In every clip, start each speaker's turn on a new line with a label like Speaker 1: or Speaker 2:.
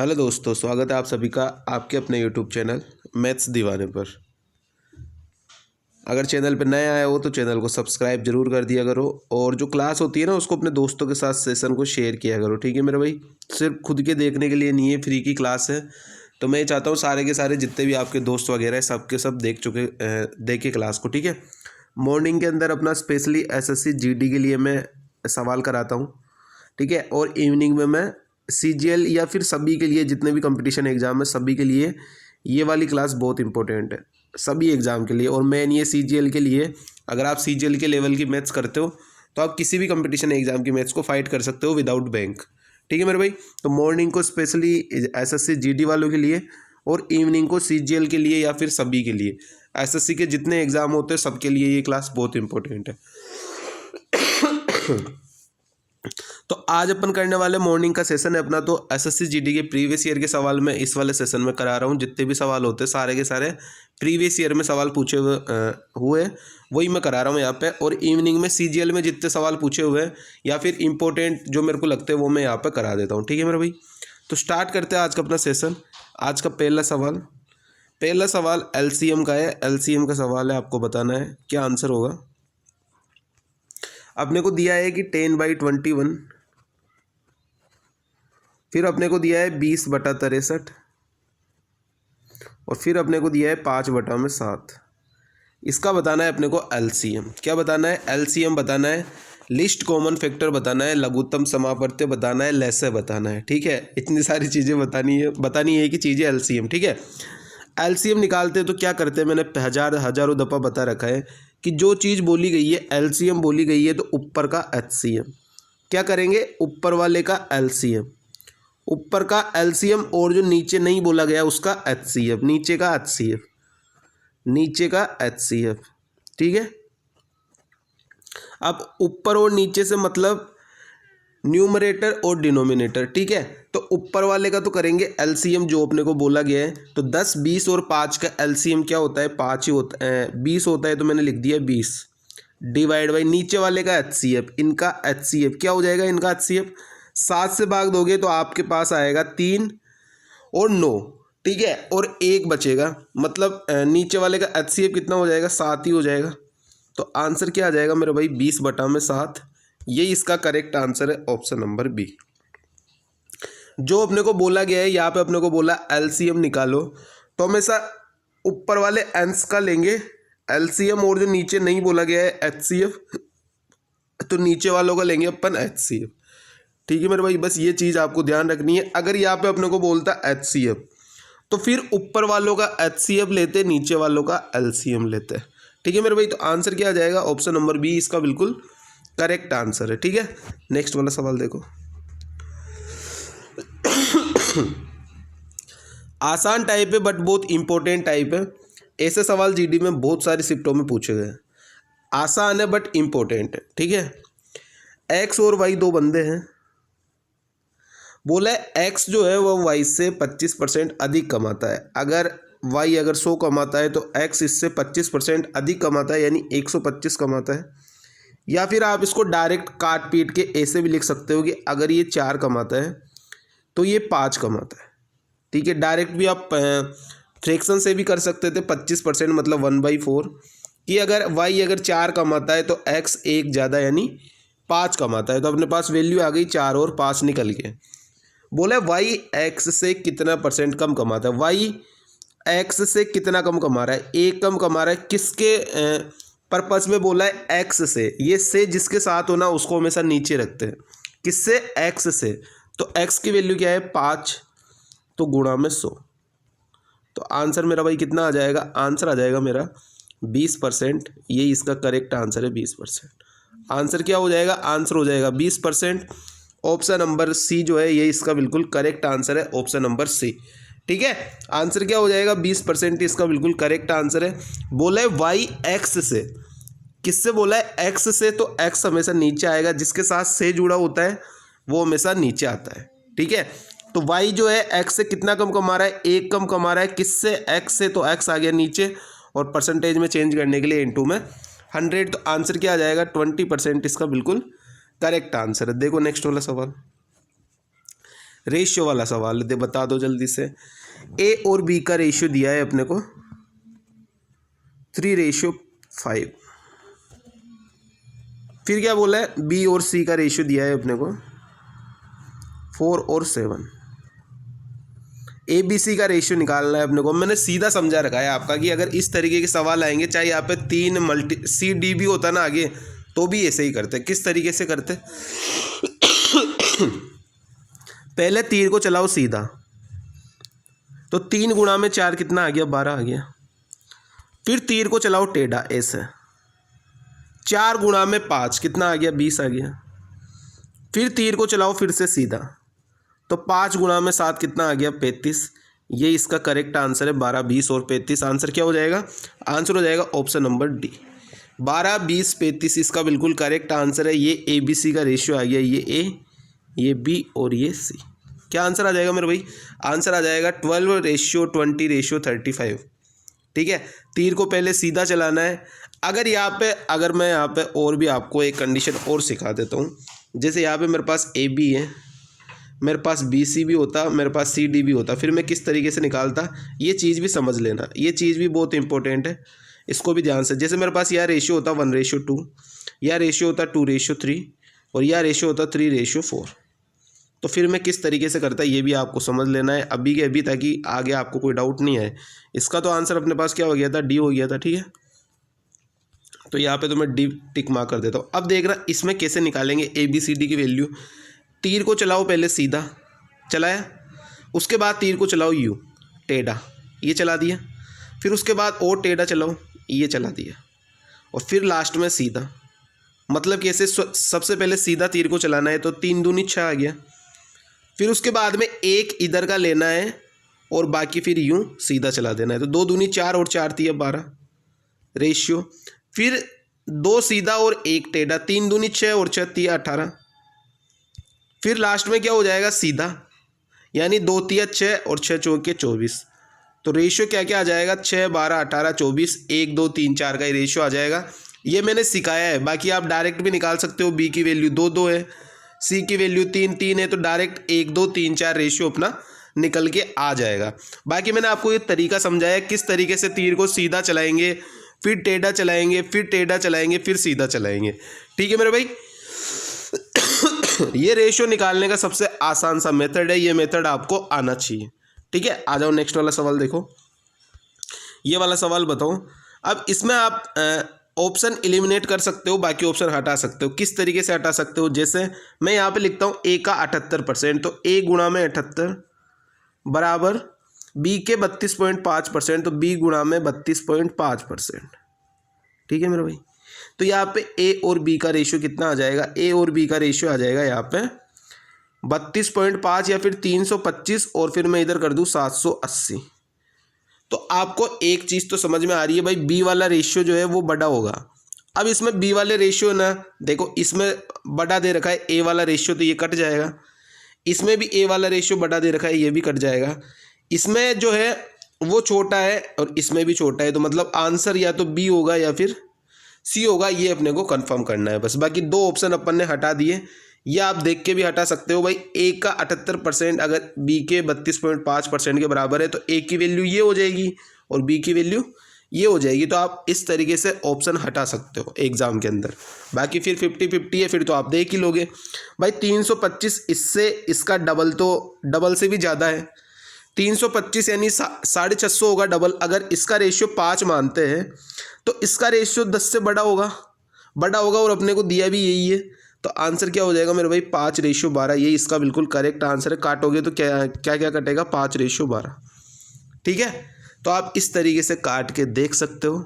Speaker 1: Hello दोस्तों, स्वागत है आप सभी का आपके अपने यूट्यूब चैनल मैथ्स दीवाने पर। अगर चैनल पर नए आए हो तो चैनल को सब्सक्राइब जरूर कर दिया करो और जो क्लास होती है ना उसको अपने दोस्तों के साथ सेशन को शेयर किया करो। ठीक है मेरे भाई, सिर्फ खुद के देखने के लिए नहीं है, फ्री की क्लास है। तो मैं चाहता हूँ सारे के सारे जितने भी आपके दोस्त वगैरह है सब के सब देखे क्लास को। ठीक है, मॉर्निंग के अंदर अपना स्पेशली एसएससी जीडी के लिए मैं सवाल कराता हूँ। ठीक है, और इवनिंग में मैं सीजीएल या फिर सभी के लिए जितने भी कंपटीशन एग्जाम है सभी के लिए ये वाली क्लास बहुत इंपॉर्टेंट है, सभी एग्ज़ाम के लिए। और मेन ये सीजीएल के लिए, अगर आप सीजीएल के लेवल की मैथ्स करते हो तो आप किसी भी कंपटीशन एग्जाम की मैथ्स को फाइट कर सकते हो विदाउट बैंक। ठीक है मेरे भाई, तो मॉर्निंग को स्पेशली एसएससी जीडी वालों के लिए और इवनिंग को सीजीएल के लिए या फिर सभी के लिए, एसएससी के जितने एग्जाम होते हैं सबके लिए ये क्लास बहुत इंपॉर्टेंट है। तो आज अपन करने वाले मॉर्निंग का सेशन है अपना, तो एसएससी जीडी के प्रीवियस ईयर के सवाल मैं इस वाले सेशन में करा रहा हूँ। जितने भी सवाल होते हैं सारे के सारे प्रीवियस ईयर में सवाल पूछे हुए वही मैं करा रहा हूँ यहाँ पे। और इवनिंग में सीजीएल में जितने सवाल पूछे हुए हैं या फिर इंपॉर्टेंट जो मेरे को लगते हैं वो मैं यहाँ पर करा देता हूँ। ठीक है मेरे भाई, तो स्टार्ट करते हैं आज का अपना सेशन। आज का पहला सवाल एलसीएम का है। एलसीएम का सवाल है, आपको बताना है क्या आंसर होगा। अपने को दिया है कि 10/21, फिर अपने को दिया है 20/63 और फिर अपने को दिया है 5/7। इसका बताना है अपने को एलसीएम। क्या बताना है? एलसीएम बताना है, लिस्ट कॉमन फैक्टर बताना है, लघुत्तम समापत्य बताना है, लैसे बताना है। ठीक है, इतनी सारी चीज़ें बतानी है कि चीज़ें एलसीएम। ठीक है, एलसीएम निकालते हैं तो क्या करते हैं, मैंने हजारों दफ़ा बता रखा है कि जो चीज़ बोली गई है एलसीएम बोली गई है तो ऊपर का एचसीएम क्या करेंगे, ऊपर वाले का एलसीएम, ऊपर का एलसीएम और जो नीचे नहीं बोला गया उसका एचसीएफ, नीचे का एचसीएफ। ठीक है, अब ऊपर और नीचे से मतलब न्यूमरेटर और डिनोमिनेटर। ठीक है, तो ऊपर वाले का तो करेंगे एलसीएम जो अपने को बोला गया है, तो 10, 20 और 5 का एलसीएम क्या होता है, 5 ही होता है, 20 होता है, तो मैंने लिख दिया 20 डिवाइड बाई नीचे वाले का एचसीएफ। इनका एचसीएफ क्या हो जाएगा, इनका एचसीएफ 7 से भाग दोगे तो आपके पास आएगा 3 और 9। ठीक है, और 1 बचेगा, मतलब नीचे वाले का एचसीएफ कितना हो जाएगा, 7 ही हो जाएगा। तो आंसर क्या आ जाएगा मेरे भाई, 20/7। ये इसका करेक्ट आंसर है, ऑप्शन नंबर बी। जो अपने को बोला गया है यहाँ पे अपने को बोला एलसीएम निकालो, तो हमेशा ऊपर वाले एंस का लेंगे एलसीएम और जो नीचे नहीं बोला गया है एचसीएफ तो नीचे वालों का लेंगे अपन एचसीएफ। ठीक है मेरे भाई, बस ये चीज़ आपको ध्यान रखनी है। अगर यहाँ पे अपने को बोलता एचसीएफ तो फिर ऊपर वालों का एचसीएफ लेते, नीचे वालों का एलसीएम लेते। ठीक है मेरे भाई, तो आंसर क्या आ जाएगा, ऑप्शन नंबर बी इसका बिल्कुल करेक्ट आंसर है। ठीक है, नेक्स्ट वाला सवाल देखो। आसान टाइप है बट बहुत इंपॉर्टेंट टाइप है। ऐसे सवाल जीडी में बहुत सारी शिफ्टों में पूछे गए। आसान है बट इंपॉर्टेंट है। ठीक है, एक्स और वाई दो बंदे हैं, बोला एक्स जो है वह वाई से 25% अधिक कमाता है। अगर वाई अगर 100 कमाता है तो एक्स इससे 25% अधिक कमाता है, यानी 125 कमाता है। या फिर आप इसको डायरेक्ट काट पीट के ऐसे भी लिख सकते हो कि अगर ये 4 कमाता है तो ये 5 कमाता है। ठीक है, डायरेक्ट भी आप फ्रैक्शन से भी कर सकते थे, 25% मतलब 1/4 कि अगर वाई अगर 4 कमाता है तो एक्स 1 ज़्यादा यानी 5 कमाता है। तो अपने पास वैल्यू आ गई 4 और 5 निकल गए। बोला वाई एक्स से कितना % कम कमाता है, वाई एक्स से कितना कम कमा रहा है, 1 कम कमा रहा है। किसके पर्पस में बोला है, एक्स से। ये से जिसके साथ होना उसको हमेशा नीचे रखते हैं, किससे, एक्स से। तो एक्स की वैल्यू क्या है, 5, तो गुणा में 100। तो आंसर मेरा भाई कितना आ जाएगा, आंसर आ जाएगा मेरा 20%। ये इसका करेक्ट आंसर है, 20%। आंसर क्या हो जाएगा, आंसर हो जाएगा 20%। ऑप्शन नंबर सी जो है ये इसका बिल्कुल करेक्ट आंसर है, ऑप्शन नंबर सी। ठीक है, आंसर क्या हो जाएगा, 20% इसका बिल्कुल करेक्ट आंसर है। बोला है वाई एक्स से, किससे बोला है, एक्स से, तो एक्स हमेशा नीचे आएगा, जिसके साथ से जुड़ा होता है वो हमेशा नीचे आता है। ठीक है, तो वाई जो है एक्स से कितना कम कमा रहा है, 1 कम कमा रहा है। किससे, एक्स से, तो एक्स आ गया नीचे और परसेंटेज में चेंज करने के लिए इनटू में 100। तो आंसर क्या आ जाएगा, 20% इसका बिल्कुल करेक्ट आंसर है। देखो नेक्स्ट वाला सवाल, रेशियो वाला सवाल दे, बता दो जल्दी से। ए और बी का रेशियो दिया है अपने को 3:5। फिर क्या बोला है, बी और सी का रेशियो दिया है अपने को 4 और 7। ए बी सी का रेशियो निकालना है अपने को। मैंने सीधा समझा रखा है आपका कि अगर इस तरीके के सवाल आएंगे, चाहे यहाँ पे 3 मल्टी सी डी भी होता ना आगे, तो भी ऐसे ही करते। किस तरीके से करते, पहले तीर को चलाओ सीधा, तो 3 गुणा में 4 कितना आ गया, 12 आ गया। फिर तीर को चलाओ टेढ़ा ऐसे, 4 गुणा में 5 कितना आ गया, 20 आ गया। फिर तीर को चलाओ फिर से सीधा, तो 5 गुणा में 7 कितना आ गया, 35। ये इसका करेक्ट आंसर है, 12, 20 और 35। आंसर क्या हो जाएगा, आंसर हो जाएगा ऑप्शन नंबर डी, 12, 20, 35 इसका बिल्कुल करेक्ट आंसर है। ये ए बी सी का रेशियो आ गया, ये ए, ये बी और ये सी। क्या आंसर आ जाएगा मेरे भाई, आंसर आ जाएगा 12:20:35। ठीक है, तीर को पहले सीधा चलाना है। अगर मैं यहाँ पे और भी आपको एक कंडीशन और सिखा देता हूँ, जैसे यहाँ पे मेरे पास ए बी है, मेरे पास बी सी भी होता, मेरे पास सी डी भी होता, फिर मैं किस तरीके से निकालता, ये चीज़ भी समझ लेना। ये चीज़ भी बहुत इंपॉर्टेंट है, इसको भी ध्यान से। जैसे मेरे पास यह रेशियो होता 1:2, यह रेशियो होता 2:3 और यह रेशियो होता 3:4, तो फिर मैं किस तरीके से करता ये भी आपको समझ लेना है अभी के अभी, ताकि आगे आपको कोई डाउट नहीं आए। इसका तो आंसर अपने पास क्या हो गया था, डी हो गया था। ठीक है, तो यहाँ पे तो मैं डी टिक मार्क कर देता हूँ। अब देखना इसमें कैसे निकालेंगे ए बी सी डी की वैल्यू। तीर को चलाओ पहले सीधा, चलाया, उसके बाद तीर को चलाओ यू टेढ़ा, ये चला दिया। फिर उसके बाद और टेढ़ा चलाओ, ये चला दिया। और फिर लास्ट में सीधा, मतलब कैसे, सबसे पहले सीधा तीर को चलाना है, तो 3 दूनी 6 आ गया। फिर उसके बाद में एक इधर का लेना है और बाकी फिर यूं सीधा चला देना है, तो 2 दूनी 4 और 4 थी 12 रेशियो। फिर 2 सीधा और 1 टेढ़ा, 3 दूनी 6 और 6 थी 18। फिर लास्ट में क्या हो जाएगा, सीधा, यानी 2 तिया 6 और 6 चौके 24। तो रेशियो क्या क्या आ जाएगा, 6, 12, 18, 24, 1, 2, 3, 4 का ही रेशियो आ जाएगा। ये मैंने सिखाया है, बाकी आप डायरेक्ट भी निकाल सकते हो। बी की वैल्यू 2, 2 है, सी की वैल्यू 3, 3 है, तो डायरेक्ट 1, 2, 3, 4 रेशियो अपना निकल के आ जाएगा। बाकी मैंने आपको ये तरीका समझाया किस तरीके से तीर को सीधा चलाएंगे, फिर टेढ़ा चलाएंगे, फिर टेढ़ा चलाएंगे, फिर सीधा चलाएंगे। ठीक है मेरे भाई, ये रेशियो निकालने का सबसे आसान सा मेथड है, ये मेथड आपको आना चाहिए। ठीक है, आ जाओ नेक्स्ट वाला सवाल देखो। ये वाला सवाल बताओ। अब इसमें आप ऑप्शन एलिमिनेट कर सकते हो, बाकी ऑप्शन हटा सकते हो। किस तरीके से हटा सकते हो, जैसे मैं यहाँ पे लिखता हूँ ए का 78%, तो ए गुणा में 78 बराबर बी के 32.5%, तो बी गुणा में 32.5%। ठीक है मेरे भाई, तो यहाँ पे ए और बी का रेशियो कितना आ जाएगा, ए और बी का रेशियो आ जाएगा यहाँ पे 32.5 या फिर 325, और फिर मैं इधर कर दूँ 780। तो आपको एक चीज़ तो समझ में आ रही है भाई, बी वाला रेशियो जो है वो बड़ा होगा। अब इसमें बी वाले रेशियो ना देखो, इसमें बड़ा दे रखा है ए वाला रेशियो, तो ये कट जाएगा। इसमें भी ए वाला रेशियो बड़ा दे रखा है, ये भी कट जाएगा। इसमें जो है वो छोटा है और इसमें भी छोटा है, तो मतलब आंसर या तो बी होगा या फिर सी होगा, ये अपने को कंफर्म करना है बस। बाकी 2 ऑप्शन अपन ने हटा दिए, ये आप देख के भी हटा सकते हो भाई। ए का 78% अगर बी के 32.5% के बराबर है, तो ए की वैल्यू ये हो जाएगी और बी की वैल्यू ये हो जाएगी। तो आप इस तरीके से ऑप्शन हटा सकते हो एग्जाम के अंदर। बाकी फिर 50-50 है, फिर तो आप देख ही लोगे भाई। 325 इससे इसका डबल, तो डबल से भी ज़्यादा है। 325 यानी 650 होगा डबल। अगर इसका रेशियो 5 मानते हैं, तो इसका रेशियो 10 से बड़ा होगा और अपने को दिया भी यही है। तो आंसर क्या हो जाएगा मेरे भाई, 5:12। ये इसका बिल्कुल करेक्ट आंसर है। काटोगे तो क्या क्या क्या कटेगा, 5:12। ठीक है, तो आप इस तरीके से काट के देख सकते हो।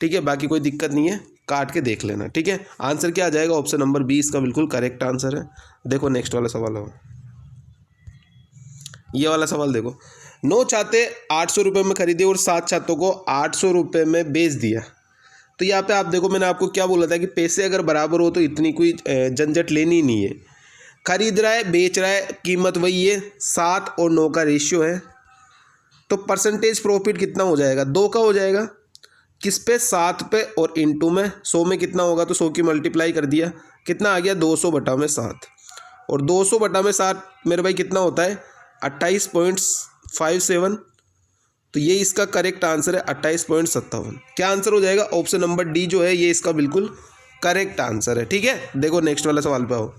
Speaker 1: ठीक है, बाकी कोई दिक्कत नहीं है, काट के देख लेना। ठीक है, आंसर क्या आ जाएगा, ऑप्शन नंबर बी इसका बिल्कुल करेक्ट आंसर है। देखो नेक्स्ट वाला सवाल हो, ये वाला सवाल देखो। 9 छाते 800 रुपये में खरीदे और 7 छातों को 800 रुपये में बेच दिया। तो यहाँ पे आप देखो, मैंने आपको क्या बोला था कि पैसे अगर बराबर हो तो इतनी कोई झंझट लेनी नहीं है। खरीद रहा है, बेच रहा है, कीमत वही है, 7 और 9 का रेशियो है। तो परसेंटेज प्रॉफिट कितना हो जाएगा, 2 का हो जाएगा। किस पे, 7 पे, और इनटू में 100 में कितना होगा, तो 100 की मल्टीप्लाई कर दिया, कितना आ गया 200/7। और 200 बटा में 7 मेरे भाई कितना होता है 28.57। तो ये इसका करेक्ट आंसर है 28.57। क्या आंसर हो जाएगा? ऑप्शन नंबर डी जो है ये इसका बिल्कुल करेक्ट आंसर है। ठीक है, देखो नेक्स्ट वाला सवाल पे आओ।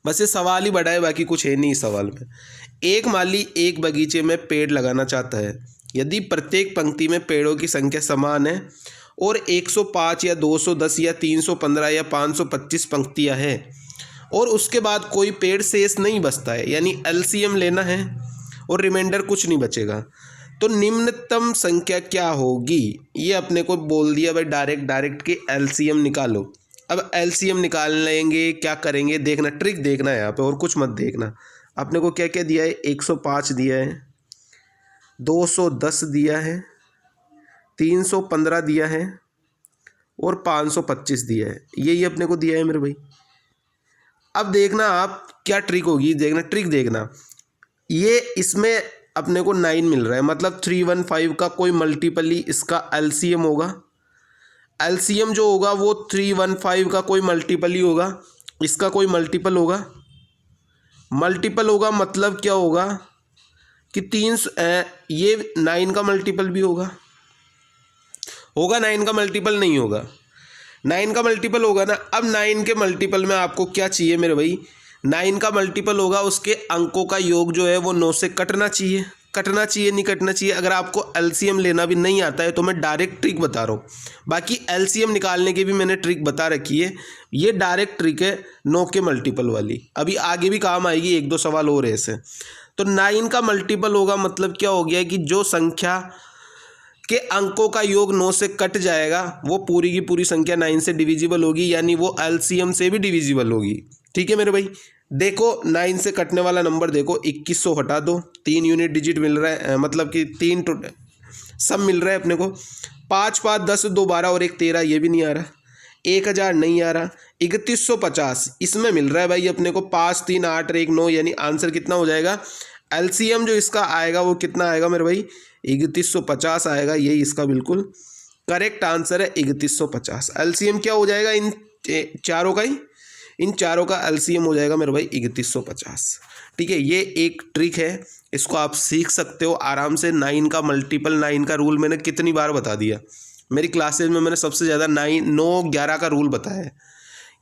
Speaker 1: बस ये सवाल ही बड़ा है, बाकी कुछ है नहीं इस सवाल में। एक माली एक बगीचे में पेड़ लगाना चाहता है। यदि प्रत्येक पंक्ति में पेड़ों की संख्या समान है और 105 या 210 या 315 या 525 पंक्तियां हैं और उसके बाद कोई पेड़ शेष नहीं बचता है, यानी एलसीएम लेना है और रिमाइंडर कुछ नहीं बचेगा, तो निम्नतम संख्या क्या होगी? ये अपने को बोल दिया भाई डायरेक्ट के एलसीएम निकालो। अब एलसीएम निकाल लेंगे, क्या करेंगे देखना, ट्रिक देखना है यहाँ पे और कुछ मत देखना। अपने को क्या क्या दिया है? 105 दिया है, 210 दिया है, 315 दिया है और 525 दिया है। यही अपने को दिया है मेरे भाई। अब देखना आप क्या ट्रिक होगी, देखना ट्रिक देखना। ये इसमें अपने को 9 मिल रहा है, मतलब 315 का कोई मल्टीपल ही इसका एलसीएम होगा। एलसीएम जो होगा वो 315 का कोई मल्टीपल ही होगा, इसका कोई मल्टीपल होगा। मल्टीपल होगा मतलब क्या होगा कि ये 9 का मल्टीपल भी होगा। 9 का मल्टीपल नहीं होगा, 9 का मल्टीपल होगा ना। अब 9 के मल्टीपल में आपको क्या चाहिए मेरे भाई? 9 का मल्टीपल होगा, उसके अंकों का योग जो है वो 9 से कटना चाहिए। नहीं कटना चाहिए। अगर आपको एलसीएम लेना भी नहीं आता है तो मैं डायरेक्ट ट्रिक बता रहा हूँ, बाकी एलसीएम निकालने की भी मैंने ट्रिक बता रखी है। ये डायरेक्ट ट्रिक है 9 के मल्टीपल वाली, अभी आगे भी काम आएगी, 1-2 सवाल और ऐसे। तो 9 का मल्टीपल होगा मतलब क्या हो गया कि जो संख्या के अंकों का योग 9 से कट जाएगा वो पूरी की पूरी संख्या 9 से डिविजिबल होगी, यानी वो एलसीएम से भी डिविजिबल होगी। ठीक है मेरे भाई, देखो 9 से कटने वाला नंबर देखो, 2100 हटा दो, 3 यूनिट डिजिट मिल रहा है, मतलब कि 3 सब मिल रहा है अपने को। 5 5 10 2 12 और 1 13, ये भी नहीं आ रहा। 1000 नहीं आ रहा। 3150 इसमें मिल रहा है भाई अपने को। 5 3 8 और 1 9, यानी आंसर कितना हो जाएगा? एलसीएम जो इसका आएगा वो कितना आएगा मेरे भाई? 3150 आएगा। यही इसका बिल्कुल करेक्ट आंसर है, 3150। एलसीएम क्या हो जाएगा इन चारों का ही? इन चारों का एलसीएम हो जाएगा मेरे भाई 3150। ठीक है, ये एक ट्रिक है, इसको आप सीख सकते हो आराम से। 9 का मल्टीपल, 9 का रूल मैंने कितनी बार बता दिया मेरी क्लासेज में। मैंने सबसे ज़्यादा 9 11 का रूल बताया है,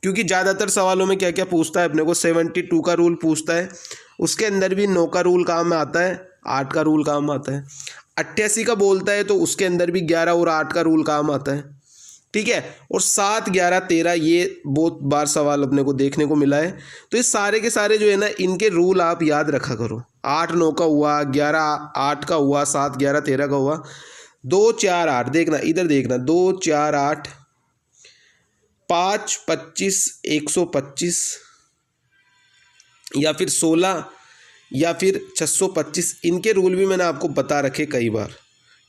Speaker 1: क्योंकि ज़्यादातर सवालों में क्या क्या पूछता है अपने को? 72 का रूल पूछता है, उसके अंदर भी 9 का रूल काम में आता है, 8 का रूल काम आता है। 88 का बोलता है तो उसके अंदर भी 11 और 8 का रूल काम आता है। ठीक है, और 7 11 13 ये बहुत बार सवाल अपने को देखने को मिला है। तो ये सारे के सारे जो है ना, इनके रूल आप याद रखा करो। 8 9 का हुआ, 11 8 का हुआ, 7 11 13 का हुआ, 2 4 8 देखना, इधर देखना, 2 4 8 5 25 125 या फिर 16 या फिर 625, इनके रूल भी मैंने आपको बता रखे कई बार।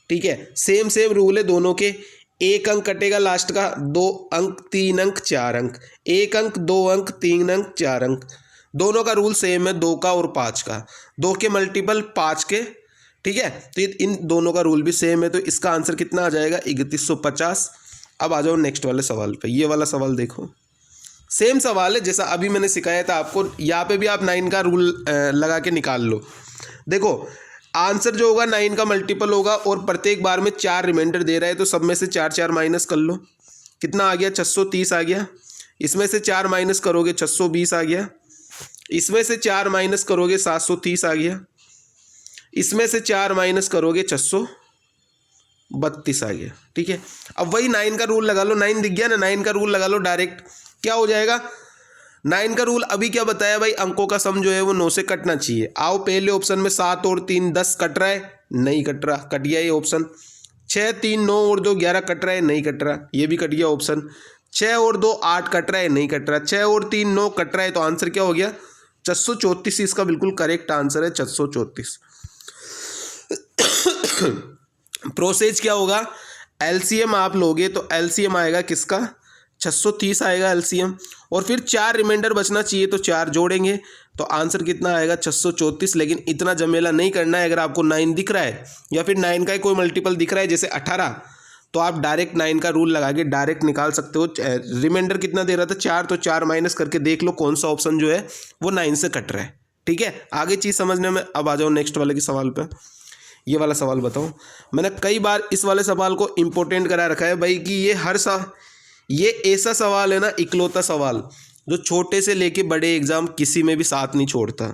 Speaker 1: ठीक है, सेम रूल है दोनों के। 1 अंक कटेगा लास्ट का, 2 अंक 3 अंक 4 अंक, 1 अंक 2 अंक 3 अंक 4 अंक, दोनों का रूल सेम है, 2 का और 5 का, 2 के मल्टीपल 5 के। ठीक है, तो इन दोनों का रूल भी सेम है, तो इसका आंसर कितना आ जाएगा? 3150। अब आ जाओ नेक्स्ट वाले सवाल पे। ये वाला सवाल देखो, सेम सवाल है जैसा अभी मैंने सिखाया था आपको। यहाँ पे भी आप 9 का रूल लगा के निकाल लो। देखो आंसर जो होगा 9 का मल्टीपल होगा और प्रत्येक बार में 4 रिमाइंडर दे रहा है, तो सब में से 4 4 माइनस कर लो। कितना आ गया? 630 आ गया। इसमें से 4 माइनस करोगे 620 आ गया। इसमें से 4 माइनस करोगे 730 आ गया। इसमें से 4 माइनस करोगे 632 आ गया। ठीक है, अब वही 9 का रूल लगा लो। 9 दिख गया ना, 9 का रूल लगा लो डायरेक्ट। क्या हो जाएगा? 9 का रूल अभी क्या बताया भाई? अंकों का सम जो है वो 9 से कटना चाहिए। आओ पहले ऑप्शन में 7 और 3 10 कट रहा है, नहीं कट रहा, कट गया ये ऑप्शन। 6 3 9 और 2 11 कट रहा है, नहीं कट रहा, ये भी कट गया ऑप्शन। 6 और 2 8 कट रहा है, नहीं कट रहा। 6 और 3 9 कट रहा है, तो आंसर क्या हो गया? 634। इसका बिल्कुल करेक्ट आंसर है 634। प्रोसेस क्या होगा? एलसीएम आप लोगे तो एलसीएम आएगा किसका? 630 आएगा एलसीएम, और फिर 4 रिमाइंडर बचना चाहिए तो 4 जोड़ेंगे, तो आंसर कितना आएगा? 634। लेकिन इतना जमेला नहीं करना है। अगर आपको 9 दिख रहा है या फिर 9 का कोई मल्टीपल दिख रहा है जैसे 18, तो आप डायरेक्ट 9 का रूल लगा के डायरेक्ट निकाल सकते हो। रिमाइंडर कितना दे रहा था 4, तो 4 माइनस करके देख लो कौन सा ऑप्शन जो है वो 9 से कट रहा है। ठीक है, आगे चीज़ समझने में। अब आ जाओ नेक्स्ट वाले के सवाल पे। ये वाला सवाल बताओ। मैंने कई बार इस वाले सवाल को इम्पोर्टेंट करा रखा है भाई कि ये ऐसा सवाल है ना, इकलौता सवाल जो छोटे से लेके बड़े एग्जाम किसी में भी साथ नहीं छोड़ता।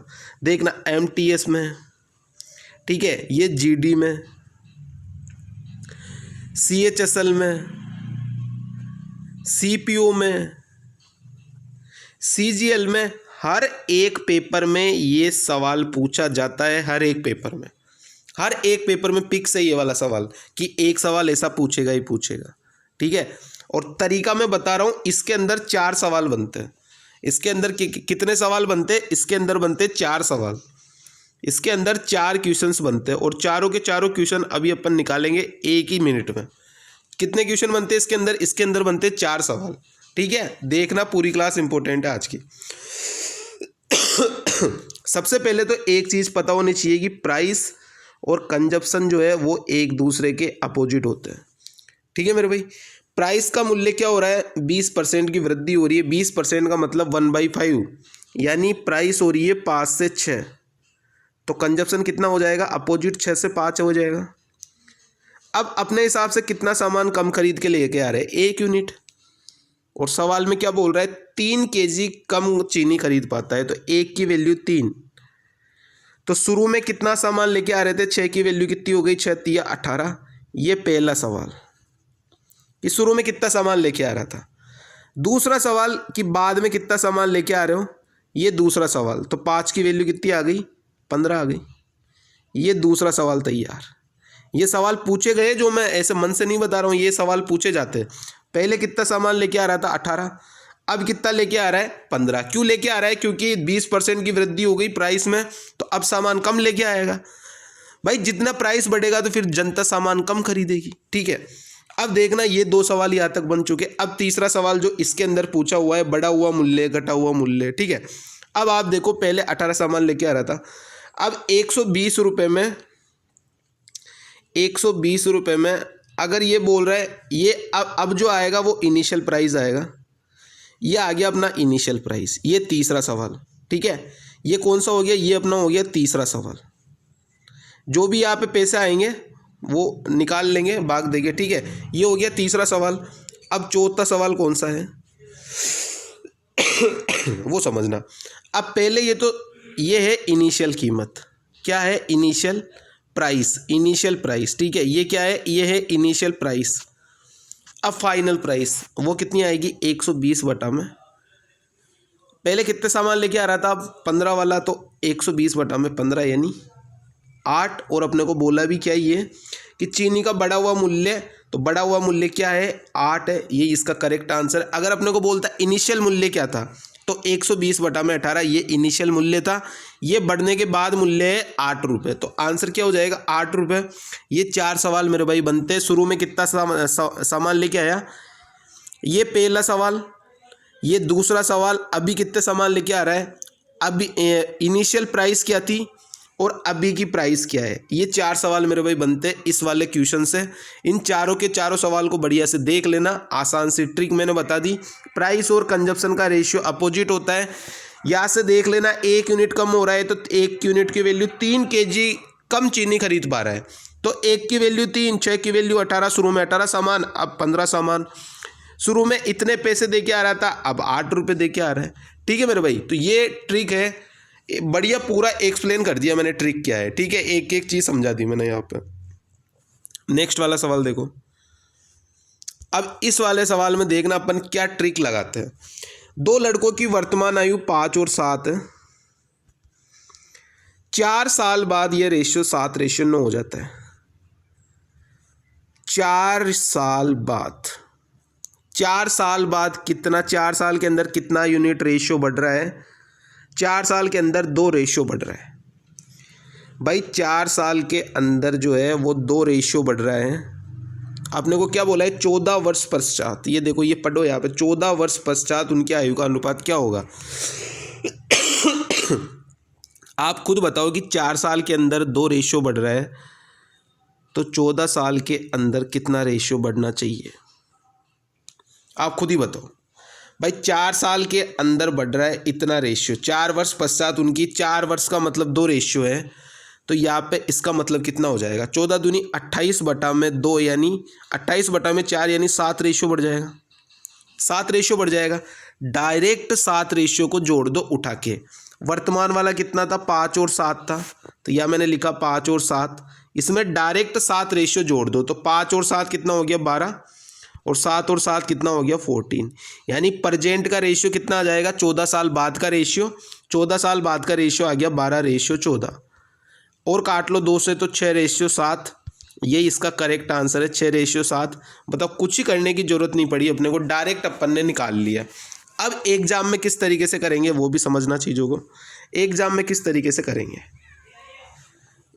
Speaker 1: देखना MTS में, ठीक है, ये GD में, CHSL में, CPO में, CGL में, हर एक पेपर में ये सवाल पूछा जाता है। हर एक पेपर में पिक्स है ये वाला सवाल कि एक सवाल ऐसा पूछेगा ही पूछेगा। ठीक है, और तरीका मैं बता रहा हूँ। इसके अंदर 4 सवाल बनते हैं। इसके अंदर कितने सवाल बनते हैं? इसके अंदर बनते 4 सवाल। इसके अंदर 4 क्वेश्चंस बनते हैं और चारों के चारों क्वेश्चन अभी अपन निकालेंगे 1 ही मिनट में। कितने क्वेश्चन बनते हैं इसके अंदर? इसके अंदर बनते 4 सवाल। ठीक है, देखना पूरी क्लास इंपॉर्टेंट है आज की। सबसे पहले तो एक चीज़ पता होनी चाहिए कि प्राइस और कंजप्शन जो है वो एक दूसरे के अपोजिट होते हैं। ठीक है मेरे भाई, प्राइस का मूल्य क्या हो रहा है? 20% की वृद्धि हो रही है। 20% का मतलब 1/5, यानी प्राइस हो रही है 5 से 6, तो कंजप्शन कितना हो जाएगा? अपोजिट 6 से 5 हो जाएगा। अब अपने हिसाब से कितना सामान कम खरीद के लेके आ रहे हैं? 1 यूनिट। और सवाल में क्या बोल रहा है? 3 kg कम चीनी खरीद पाता है, तो 1 की वैल्यू 3। तो शुरू में कितना सामान लेके आ रहे थे? 6 की वैल्यू कितनी हो गई? 6 तिया 18। ये पहला सवाल कि शुरू में कितना सामान लेके आ रहा था। दूसरा सवाल कि बाद में कितना सामान लेके आ रहे हो, ये दूसरा सवाल। तो 5 की वैल्यू कितनी आ गई? 15 आ गई। ये दूसरा सवाल तैयार। ये सवाल पूछे गए, जो मैं ऐसे मन से नहीं बता रहा हूँ, ये सवाल पूछे जाते हैं। पहले कितना सामान लेके आ रहा था? 18। अब कितना लेके आ रहा है? 15। क्यों लेके आ रहा है? क्योंकि 20% की वृद्धि हो गई प्राइस में, तो अब सामान कम लेके आएगा। भाई जितना प्राइस बढ़ेगा तो फिर जनता सामान कम खरीदेगी। ठीक है, अब देखना ये 2 सवाल यहाँ तक बन चुके। अब तीसरा सवाल जो इसके अंदर पूछा हुआ है, बढ़ा हुआ मूल्य, घटा हुआ मूल्य। ठीक है, अब आप देखो पहले 18 सामान लेके आ रहा था, अब 120 रुपये में, 120 रुपये में अगर ये बोल रहा है, ये अब जो आएगा वो इनिशियल प्राइस आएगा। ये आ गया अपना इनिशियल प्राइस। ये तीसरा सवाल। ठीक है, ये कौन सा हो गया? ये अपना हो गया तीसरा सवाल। जो भी यहाँ पे पैसे आएंगे वो निकाल लेंगे, भाग देंगे। ठीक है, ये हो गया तीसरा सवाल। अब चौथा सवाल कौन सा है वो समझना। अब पहले ये है इनिशियल कीमत। क्या है? Initial price. इनिशियल प्राइस, ठीक है, ये क्या है? ये है इनिशियल प्राइस। अब फाइनल प्राइस वो कितनी आएगी? 120 बटा में, पहले कितने सामान लेके आ रहा था? अब 15 वाला, तो 120 बटा में 15 यानी 8। और अपने को बोला भी क्या ये कि चीनी का बढ़ा हुआ मूल्य, तो बढ़ा हुआ मूल्य क्या है? 8 है। ये इसका करेक्ट आंसर। अगर अपने को बोलता इनिशियल मूल्य क्या था, तो 120 बटा में 18 ये इनिशियल मूल्य था। ये बढ़ने के बाद मूल्य है 8 रुपये, तो आंसर क्या हो जाएगा? 8 रुपये। ये 4 सवाल मेरे भाई बनते हैं। शुरू में कितना सामान लेके आया? ये पहला सवाल, ये दूसरा सवाल। अभी कितने सामान लेके आ रहा है? अभी इनिशियल प्राइस क्या थी और अभी की प्राइस क्या है? ये 4 सवाल मेरे भाई बनते हैं इस वाले क्वेश्चन से। इन चारों के चारों सवाल को बढ़िया से देख लेना। आसान सी ट्रिक मैंने बता दी। प्राइस और कंजप्शन का रेशियो अपोजिट होता है। यहाँ से देख लेना, 1 यूनिट कम हो रहा है तो 1 यूनिट की वैल्यू 3 kg कम चीनी खरीद पा रहा है, तो 1 की वैल्यू 3, 6 की वैल्यू 18। शुरू में 18 सामान, अब 15 सामान। शुरू में इतने पैसे दे के आ रहा था, अब 8 रुपये दे के आ रहा है। ठीक है मेरे भाई, तो ये ट्रिक है। बढ़िया पूरा एक्सप्लेन कर दिया मैंने ट्रिक क्या है। ठीक है, एक एक चीज़ समझा दी मैंने यहाँ पे। नेक्स्ट वाला सवाल देखो। अब इस वाले सवाल में देखना अपन क्या ट्रिक लगाते हैं। 2 लड़कों की वर्तमान आयु 5 और 7 है। 4 साल बाद ये रेशियो 7:9 हो जाता है। 4 साल बाद, 4 साल बाद कितना? 4 साल के अंदर कितना यूनिट रेशियो बढ़ रहा है? 4 साल के अंदर 2 रेशियो बढ़ रहा है भाई। 4 साल के अंदर जो है वो 2 रेशियो बढ़ रहा है। आपने को क्या बोला है? 14 वर्ष पश्चात। ये देखो, ये पढ़ो यहाँ पे, 14 वर्ष पश्चात उनकी आयु का अनुपात क्या होगा? आप खुद बताओ कि 4 साल के अंदर 2 रेशियो बढ़ रहा है तो 14 साल के अंदर कितना रेशियो बढ़ना चाहिए? आप खुद ही बताओ भाई। 4 साल के अंदर बढ़ रहा है इतना रेशियो, 4 वर्ष पश्चात उनकी, 4 वर्ष का मतलब 2 रेशियो है, तो यहाँ पे इसका मतलब कितना हो जाएगा? 14 दूनी 28/2 यानी 28/4 यानी 7 रेशियो बढ़ जाएगा, 7 रेशियो बढ़ जाएगा। डायरेक्ट 7 रेशियो को जोड़ दो उठा के। वर्तमान वाला कितना था? 5 और 7 था, तो यह मैंने लिखा 5 और 7। इसमें डायरेक्ट 7 रेशियो जोड़ दो, तो 5 और 7 कितना हो गया? 12, और 7 और 7 कितना हो गया? 14। यानी प्रेजेंट का रेशियो कितना आ जाएगा? 14 साल बाद का रेशियो, 14 साल बाद का रेशियो आ गया 12/14। और काट लो 2 से, तो 6/7। ये इसका करेक्ट आंसर है, 6/7। मतलब कुछ ही करने की जरूरत नहीं पड़ी अपने को, डायरेक्ट अपन ने निकाल लिया। अब एग्जाम में किस तरीके से करेंगे वो भी समझना चीज़ों को। एग्जाम में किस तरीके से करेंगे,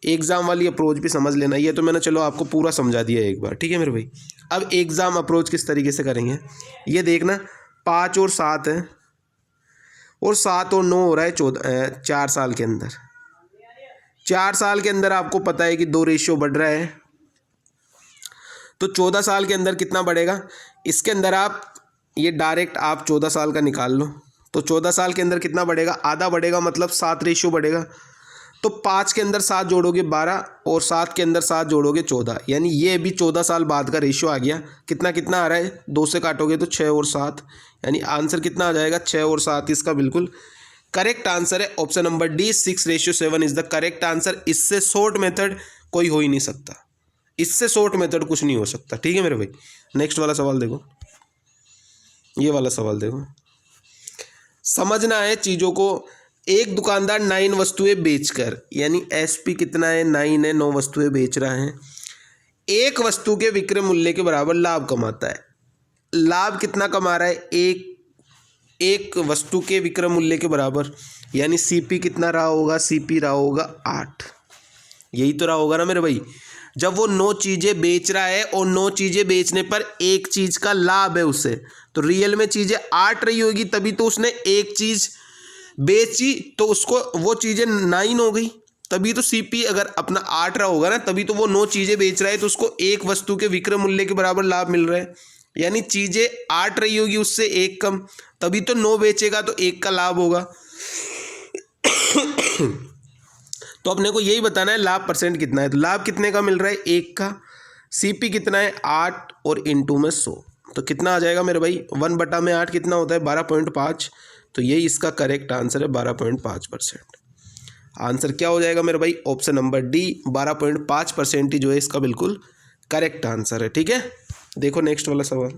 Speaker 1: एग्जाम वाली अप्रोच भी समझ लेना। ये तो मैंने चलो आपको पूरा समझा दिया एक बार, ठीक है मेरे भाई। अब एग्जाम अप्रोच किस तरीके से करेंगे ये देखना। 5 और 7 है, और 7 और 9 हो रहा है 4 साल के अंदर। 4 साल के अंदर आपको पता है कि 2 रेशियो बढ़ रहा है, तो 14 साल के अंदर कितना बढ़ेगा? इसके अंदर आप ये डायरेक्ट आप 14 साल का निकाल लो, तो 14 साल के अंदर कितना बढ़ेगा? आधा बढ़ेगा, मतलब 7 रेशियो बढ़ेगा। तो 5 के अंदर 7 जोड़ोगे 12, और 7 के अंदर 7 जोड़ोगे 14, यानी ये भी 14 साल बाद का रेशियो आ गया। कितना कितना आ रहा है? 2 से काटोगे तो 6 और 7, यानी आंसर कितना आ जाएगा? 6 और 7 इसका बिल्कुल करेक्ट आंसर है। Option number D 6/7 is the correct answer. इससे शॉर्ट मेथड कोई हो ही नहीं सकता, इससे शॉर्ट मेथड कुछ नहीं हो सकता, ठीक है मेरे भाई। नेक्स्ट वाला सवाल देखो, ये वाला सवाल देखो। समझना है चीज़ों को। एक दुकानदार 9 वस्तुएं बेचकर, यानी एसपी कितना है? 9 है, 9 वस्तुएं बेच रहा है, एक वस्तु के विक्रय मूल्य के बराबर लाभ कमाता है। लाभ कितना कमा रहा है? एक वस्तु के विक्रय मूल्य के बराबर, यानी सीपी कितना रहा होगा? सीपी रहा होगा 8। यही तो रहा होगा ना मेरे भाई। जब वो 9 चीज़ें बेच रहा है और 9 चीज़ें बेचने पर एक चीज़ का लाभ है उसे, तो रियल में चीज़ें 8 रही होगी, तभी तो उसने एक चीज़ बेची, तो उसको वो चीज़ें 9 हो गई। तभी तो सीपी अगर अपना 8 रहा होगा ना, तभी तो वो 9 चीज़ें बेच रहा है, तो उसको एक वस्तु के विक्रय मूल्य के बराबर लाभ मिल रहा है। यानी चीज़ें 8 रही होगी, उससे एक कम, तभी तो 9 बेचेगा, तो 1 का लाभ होगा। तो अपने को यही बताना है लाभ परसेंट कितना है। तो लाभ कितने का मिल रहा है? 1 का। सीपी कितना है? 8, और इंटू में 100, तो कितना आ जाएगा मेरे भाई? 1/8 कितना होता है? 12.5। तो यही इसका करेक्ट आंसर है, 12.5%। आंसर क्या हो जाएगा मेरे भाई? ऑप्शन नंबर डी 12.5% ही जो है इसका बिल्कुल करेक्ट आंसर है, ठीक है। देखो नेक्स्ट वाला सवाल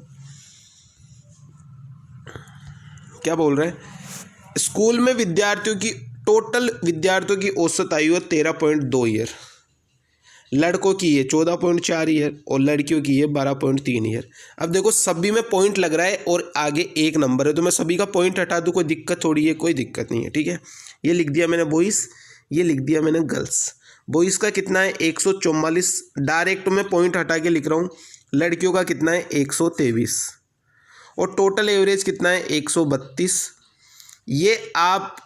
Speaker 1: क्या बोल रहे हैं। स्कूल में टोटल विद्यार्थियों की औसत आयु है 13.2 ईयर। लड़कों की है 14.4 ईयर, और लड़कियों की है 12.3 ईयर। अब देखो सभी में पॉइंट लग रहा है और आगे एक नंबर है, तो मैं सभी का पॉइंट हटा दूँ, कोई दिक्कत थोड़ी है? कोई दिक्कत नहीं है, ठीक है। ये लिख दिया मैंने बॉयज़, ये लिख दिया मैंने गर्ल्स। बॉयज़ का कितना है? 144, डायरेक्ट में पॉइंट हटा के लिख रहा हूँ। लड़कियों का कितना है? 123, और टोटल एवरेज कितना है? 132। ये आप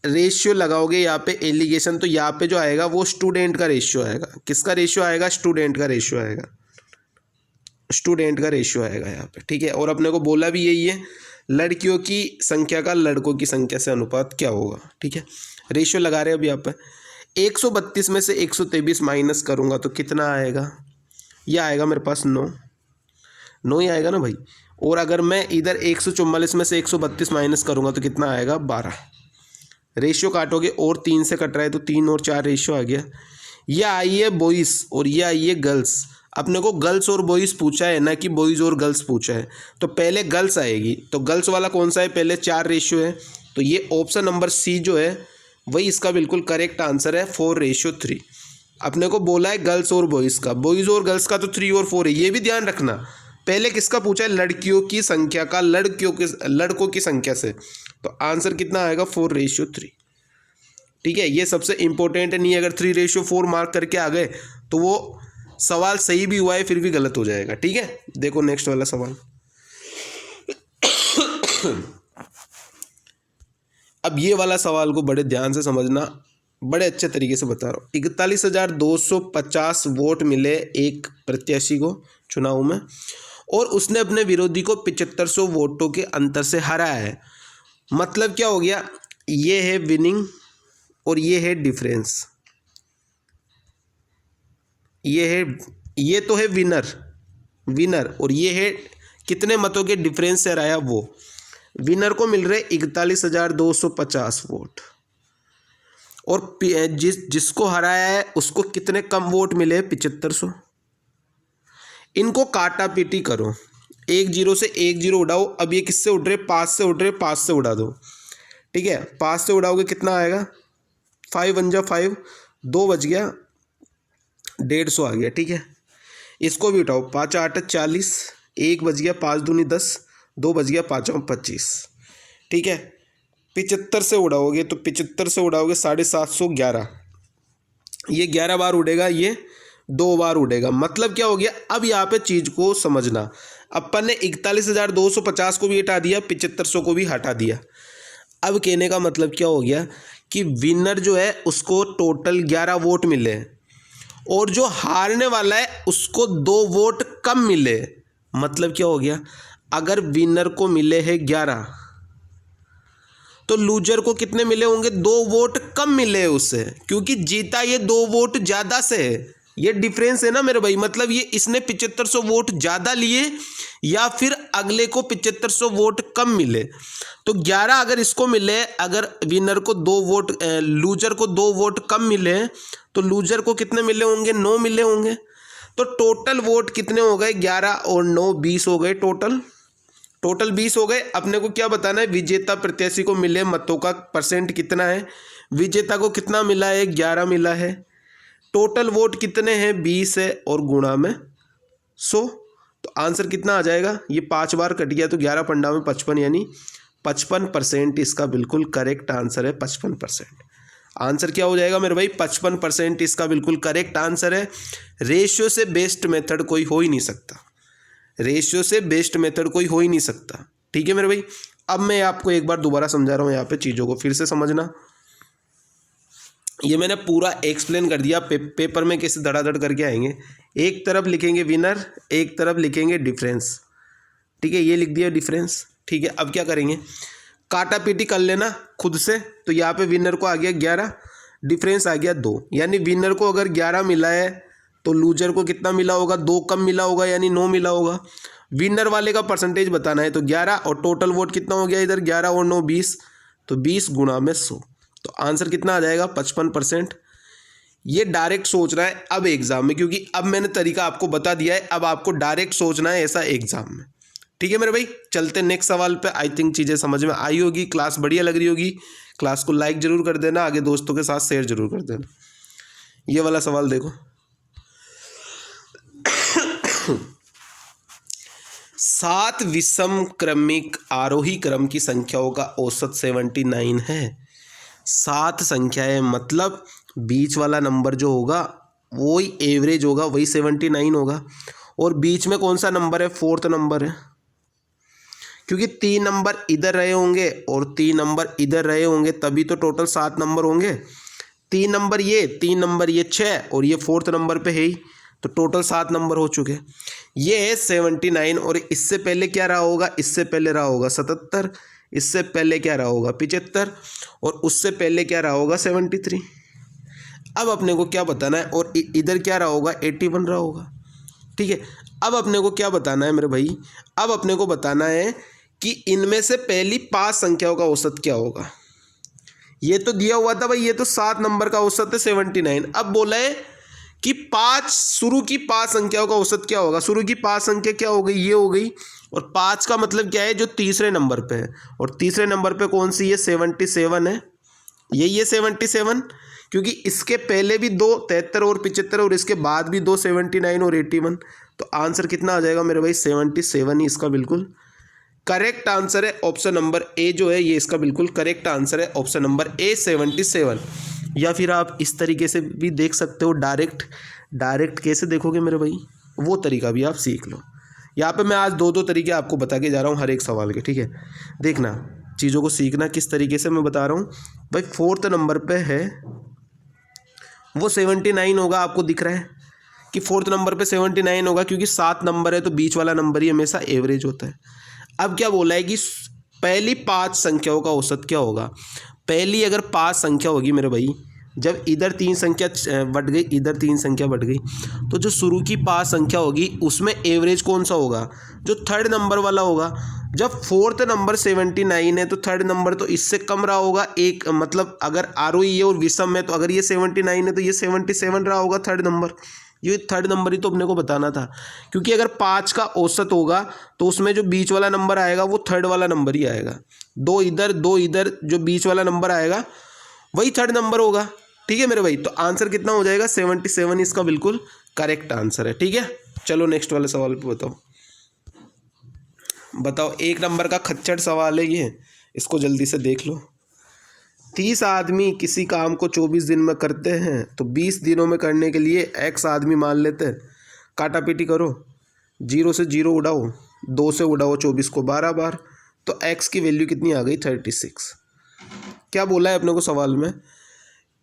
Speaker 1: रेशियो लगाओगे यहाँ पे एलिगेशन, तो यहाँ पे जो आएगा वो स्टूडेंट का रेशियो आएगा। किसका रेशियो आएगा? स्टूडेंट का रेशियो आएगा, स्टूडेंट का रेशियो आएगा यहाँ पे, ठीक है। और अपने को बोला भी यही है, लड़कियों की संख्या का लड़कों की संख्या से अनुपात क्या होगा, ठीक है। रेशियो लगा रहे हैं अभी यहाँ पे। 132 में से 123 माइनस करूँगा तो कितना आएगा? यह आएगा मेरे पास 9 ही आएगा ना भाई। और अगर मैं इधर 144 में से 132 माइनस करूँगा तो कितना आएगा? 12। रेशियो काटोगे और 3 से कट रहा है, तो 3 और 4 रेशियो आ गया। ये आई है बॉयज़ और ये आई है गर्ल्स। अपने को गर्ल्स और बॉयज़ पूछा है ना कि बॉयज़ और गर्ल्स पूछा है, तो पहले गर्ल्स आएगी। तो गर्ल्स वाला कौन सा है? पहले 4 रेशियो है, तो ये ऑप्शन नंबर सी जो है वही इसका बिल्कुल करेक्ट आंसर है, 4/3। अपने को बोला है गर्ल्स और बॉयज़ का, बॉयज़ और गर्ल्स का तो 3 और 4 है। ये भी ध्यान रखना, पहले किसका पूछा है? लड़कियों की संख्या का लड़कों की संख्या से, तो आंसर कितना आएगा? 4/3, ठीक है। ये सबसे इंपॉर्टेंट है, नहीं अगर 3/4 मार्क करके आ गए तो वो सवाल सही भी हुआ है फिर भी गलत हो जाएगा, ठीक है। देखो नेक्स्ट वाला सवाल। अब ये वाला सवाल को बड़े ध्यान से समझना, बड़े अच्छे तरीके से बता रहा हूँ। 41,250 वोट मिले एक प्रत्याशी को चुनाव में, और उसने अपने विरोधी को 7500 वोटों के अंतर से हराया है। मतलब क्या हो गया, ये है विनिंग और ये है डिफरेंस। ये तो है विनर और ये है कितने मतों के डिफरेंस से हराया वो। विनर को मिल रहे 41,250 वोट, और जिसको हराया है उसको कितने कम वोट मिले, 7500। इनको काटा पीटी करो, 1 0 से 1 0 उड़ाओ। अब ये किससे उड़ रहे, 5 से उड़ रहे, 5 से उड़ा दो। ठीक है, 5 से उड़ाओगे कितना आएगा, 5 1 जा 5, 2 बच गया, 150 आ गया। ठीक है, इसको भी उठाओ, 5 8 40, 1 बच गया, 5 दूनी 10, 2 बच गया, 5 25। ठीक है, 75 से उड़ाओगे तो 75 से उड़ाओगे 750, 11। ये 11 बार उड़ेगा, ये 2 बार उड़ेगा। मतलब क्या हो गया, अब यहाँ पे चीज़ को समझना। अपन ने 41,250 को भी हटा दिया, 7500 को भी हटा दिया। अब कहने का मतलब क्या हो गया कि विनर जो है उसको टोटल 11 वोट मिले, और जो हारने वाला है उसको 2 वोट कम मिले। मतलब क्या हो गया, अगर विनर को मिले हैं 11 तो लूजर को कितने मिले होंगे, 2 वोट कम मिले उससे, क्योंकि जीता ये 2 वोट ज़्यादा से है। ये डिफरेंस है ना मेरे भाई, मतलब ये इसने 7500 वोट ज़्यादा लिए या फिर अगले को 7500 वोट कम मिले। तो 11 अगर इसको मिले, अगर विनर को 2 वोट, लूजर को 2 वोट कम मिले, तो लूजर को कितने मिले होंगे, 9 मिले होंगे। तो टोटल वोट कितने हो गए, 11 और 9 20 हो गए, टोटल 20 हो गए। अपने को क्या बताना है, विजेता प्रत्याशी को मिले मतों का परसेंट कितना है। विजेता को कितना मिला है, 11 मिला है। टोटल वोट कितने हैं, 20 है, और गुणा में 100। तो आंसर कितना आ जाएगा, ये 5 बार कट गया तो 11 पंडा में 55, यानी 55% इसका बिल्कुल करेक्ट आंसर है। 55% आंसर क्या हो जाएगा मेरे भाई, 55% इसका बिल्कुल करेक्ट आंसर है। रेशियो से बेस्ट मेथड कोई हो ही नहीं सकता, रेशियो से बेस्ट मेथड कोई हो ही नहीं सकता। ठीक है मेरे भाई, अब मैं आपको एक बार दोबारा समझा रहा हूँ, यहाँ पे चीज़ों को फिर से समझना। ये मैंने पूरा एक्सप्लेन कर दिया, पेपर में कैसे धड़ाधड़ करके आएंगे। एक तरफ लिखेंगे विनर, एक तरफ लिखेंगे डिफरेंस। ठीक है, ये लिख दिया डिफरेंस। ठीक है, अब क्या करेंगे, काटा पीटी कर लेना खुद से। तो यहाँ पे विनर को आ गया 11, डिफरेंस आ गया 2, यानी विनर को अगर 11 मिला है तो लूजर को कितना मिला होगा, 2 कम मिला होगा, यानी 9 मिला होगा। विनर वाले का परसेंटेज बताना है तो 11, और टोटल वोट कितना हो गया इधर, 11 और 9 20, तो 20 गुणा में 100। तो आंसर कितना आ जाएगा, 55%। ये डायरेक्ट सोचना है अब एग्जाम में, क्योंकि अब मैंने तरीका आपको बता दिया है, अब आपको डायरेक्ट सोचना है ऐसा एग्जाम में। ठीक है मेरे भाई, चलते नेक्स्ट सवाल पे। आई थिंक चीज़ें समझ में आई होगी, क्लास बढ़िया लग रही होगी। क्लास को लाइक जरूर कर देना, आगे दोस्तों के साथ शेयर जरूर कर देना। ये वाला सवाल देखो, 7 विषम क्रमिक आरोही क्रम की संख्याओं का औसत 79 है। 7 संख्याएं, मतलब बीच वाला नंबर जो होगा वही एवरेज होगा, वही 79 होगा। और बीच में कौन सा नंबर है, 4th नंबर है, क्योंकि 3 नंबर इधर रहे होंगे और 3 नंबर इधर रहे होंगे, तभी तो टोटल 7 नंबर होंगे। 3 नंबर ये, 3 नंबर ये 6, और ये 4th नंबर पे है ही, तो टोटल 7 नंबर हो चुके। ये है 79, और इससे पहले क्या रहा होगा, इससे पहले रहा होगा 77, इससे पहले क्या रहा होगा 75, और उससे पहले क्या रहा होगा 73। अब अपने को क्या बताना है, और इधर क्या रहा होगा 81 रहा होगा। ठीक है, अब अपने को क्या बताना है मेरे भाई, अब अपने को बताना है कि इनमें से पहली 5 संख्याओं का औसत क्या होगा। ये तो दिया हुआ था भाई, ये तो 7 नंबर का औसत है 79। अब बोला है कि 5 शुरू की 5 संख्याओं का औसत क्या होगा। शुरू की 5 संख्या क्या हो गई, ये हो गई, और 5 का मतलब क्या है, जो तीसरे नंबर पे है, और तीसरे नंबर पे कौन सी है, 77 है, यही है 77, क्योंकि इसके पहले भी 2 73 और 75, और इसके बाद भी 2 79 और 81। तो आंसर कितना आ जाएगा मेरे भाई, 77 ही इसका बिल्कुल करेक्ट आंसर है। ऑप्शन नंबर ए जो है ये इसका बिल्कुल करेक्ट आंसर है, ऑप्शन नंबर ए 77। या फिर आप इस तरीके से भी देख सकते हो, डायरेक्ट कैसे देखोगे मेरे भाई, वो तरीका भी आप सीख लो। यहाँ पे मैं आज 2 तरीके आपको बता के जा रहा हूँ हर एक सवाल के। ठीक है, देखना चीज़ों को सीखना किस तरीके से मैं बता रहा हूँ भाई। 4th नंबर पे है वो 79 होगा। आपको दिख रहा है कि फोर्थ नंबर पे 79 होगा, क्योंकि 7 नंबर है तो बीच वाला नंबर ही हमेशा एवरेज होता है। अब क्या बोला है कि पहली 5 संख्याओं का औसत क्या होगा। पहली अगर 5 संख्या होगी मेरे भाई, जब इधर 3 संख्या बढ़ गई, इधर 3 संख्या बढ़ गई, तो जो शुरू की 5 संख्या होगी उसमें एवरेज कौन सा होगा, जो थर्ड नंबर वाला होगा। जब फोर्थ नंबर 79 है तो थर्ड नंबर तो इससे कम रहा होगा एक, मतलब अगर आरोही है और विषम है, तो अगर ये 79 है तो ये 77 रहा होगा थर्ड नंबर। ये थर्ड नंबर ही तो अपने को बताना था, क्योंकि अगर 5 का औसत होगा तो उसमें जो बीच वाला नंबर आएगा वो थर्ड वाला नंबर ही आएगा। 2 इधर 2 इधर, जो बीच वाला नंबर आएगा वही थर्ड नंबर होगा। ठीक है मेरे भाई, तो आंसर कितना हो जाएगा, 77 इसका बिल्कुल करेक्ट आंसर है। ठीक है, चलो नेक्स्ट वाले सवाल पे बताओ। 1 नंबर का खच्चड़ सवाल है ये, इसको जल्दी से देख लो। 30 आदमी किसी काम को 24 दिन में करते हैं, तो 20 दिनों में करने के लिए x आदमी मान लेते हैं। काटा पीटी करो, 0 से 0 उड़ाओ, 2 से उड़ाओ 24 को 12 बार, तो x की वैल्यू कितनी आ गई, 36। क्या बोला है अपने को सवाल में,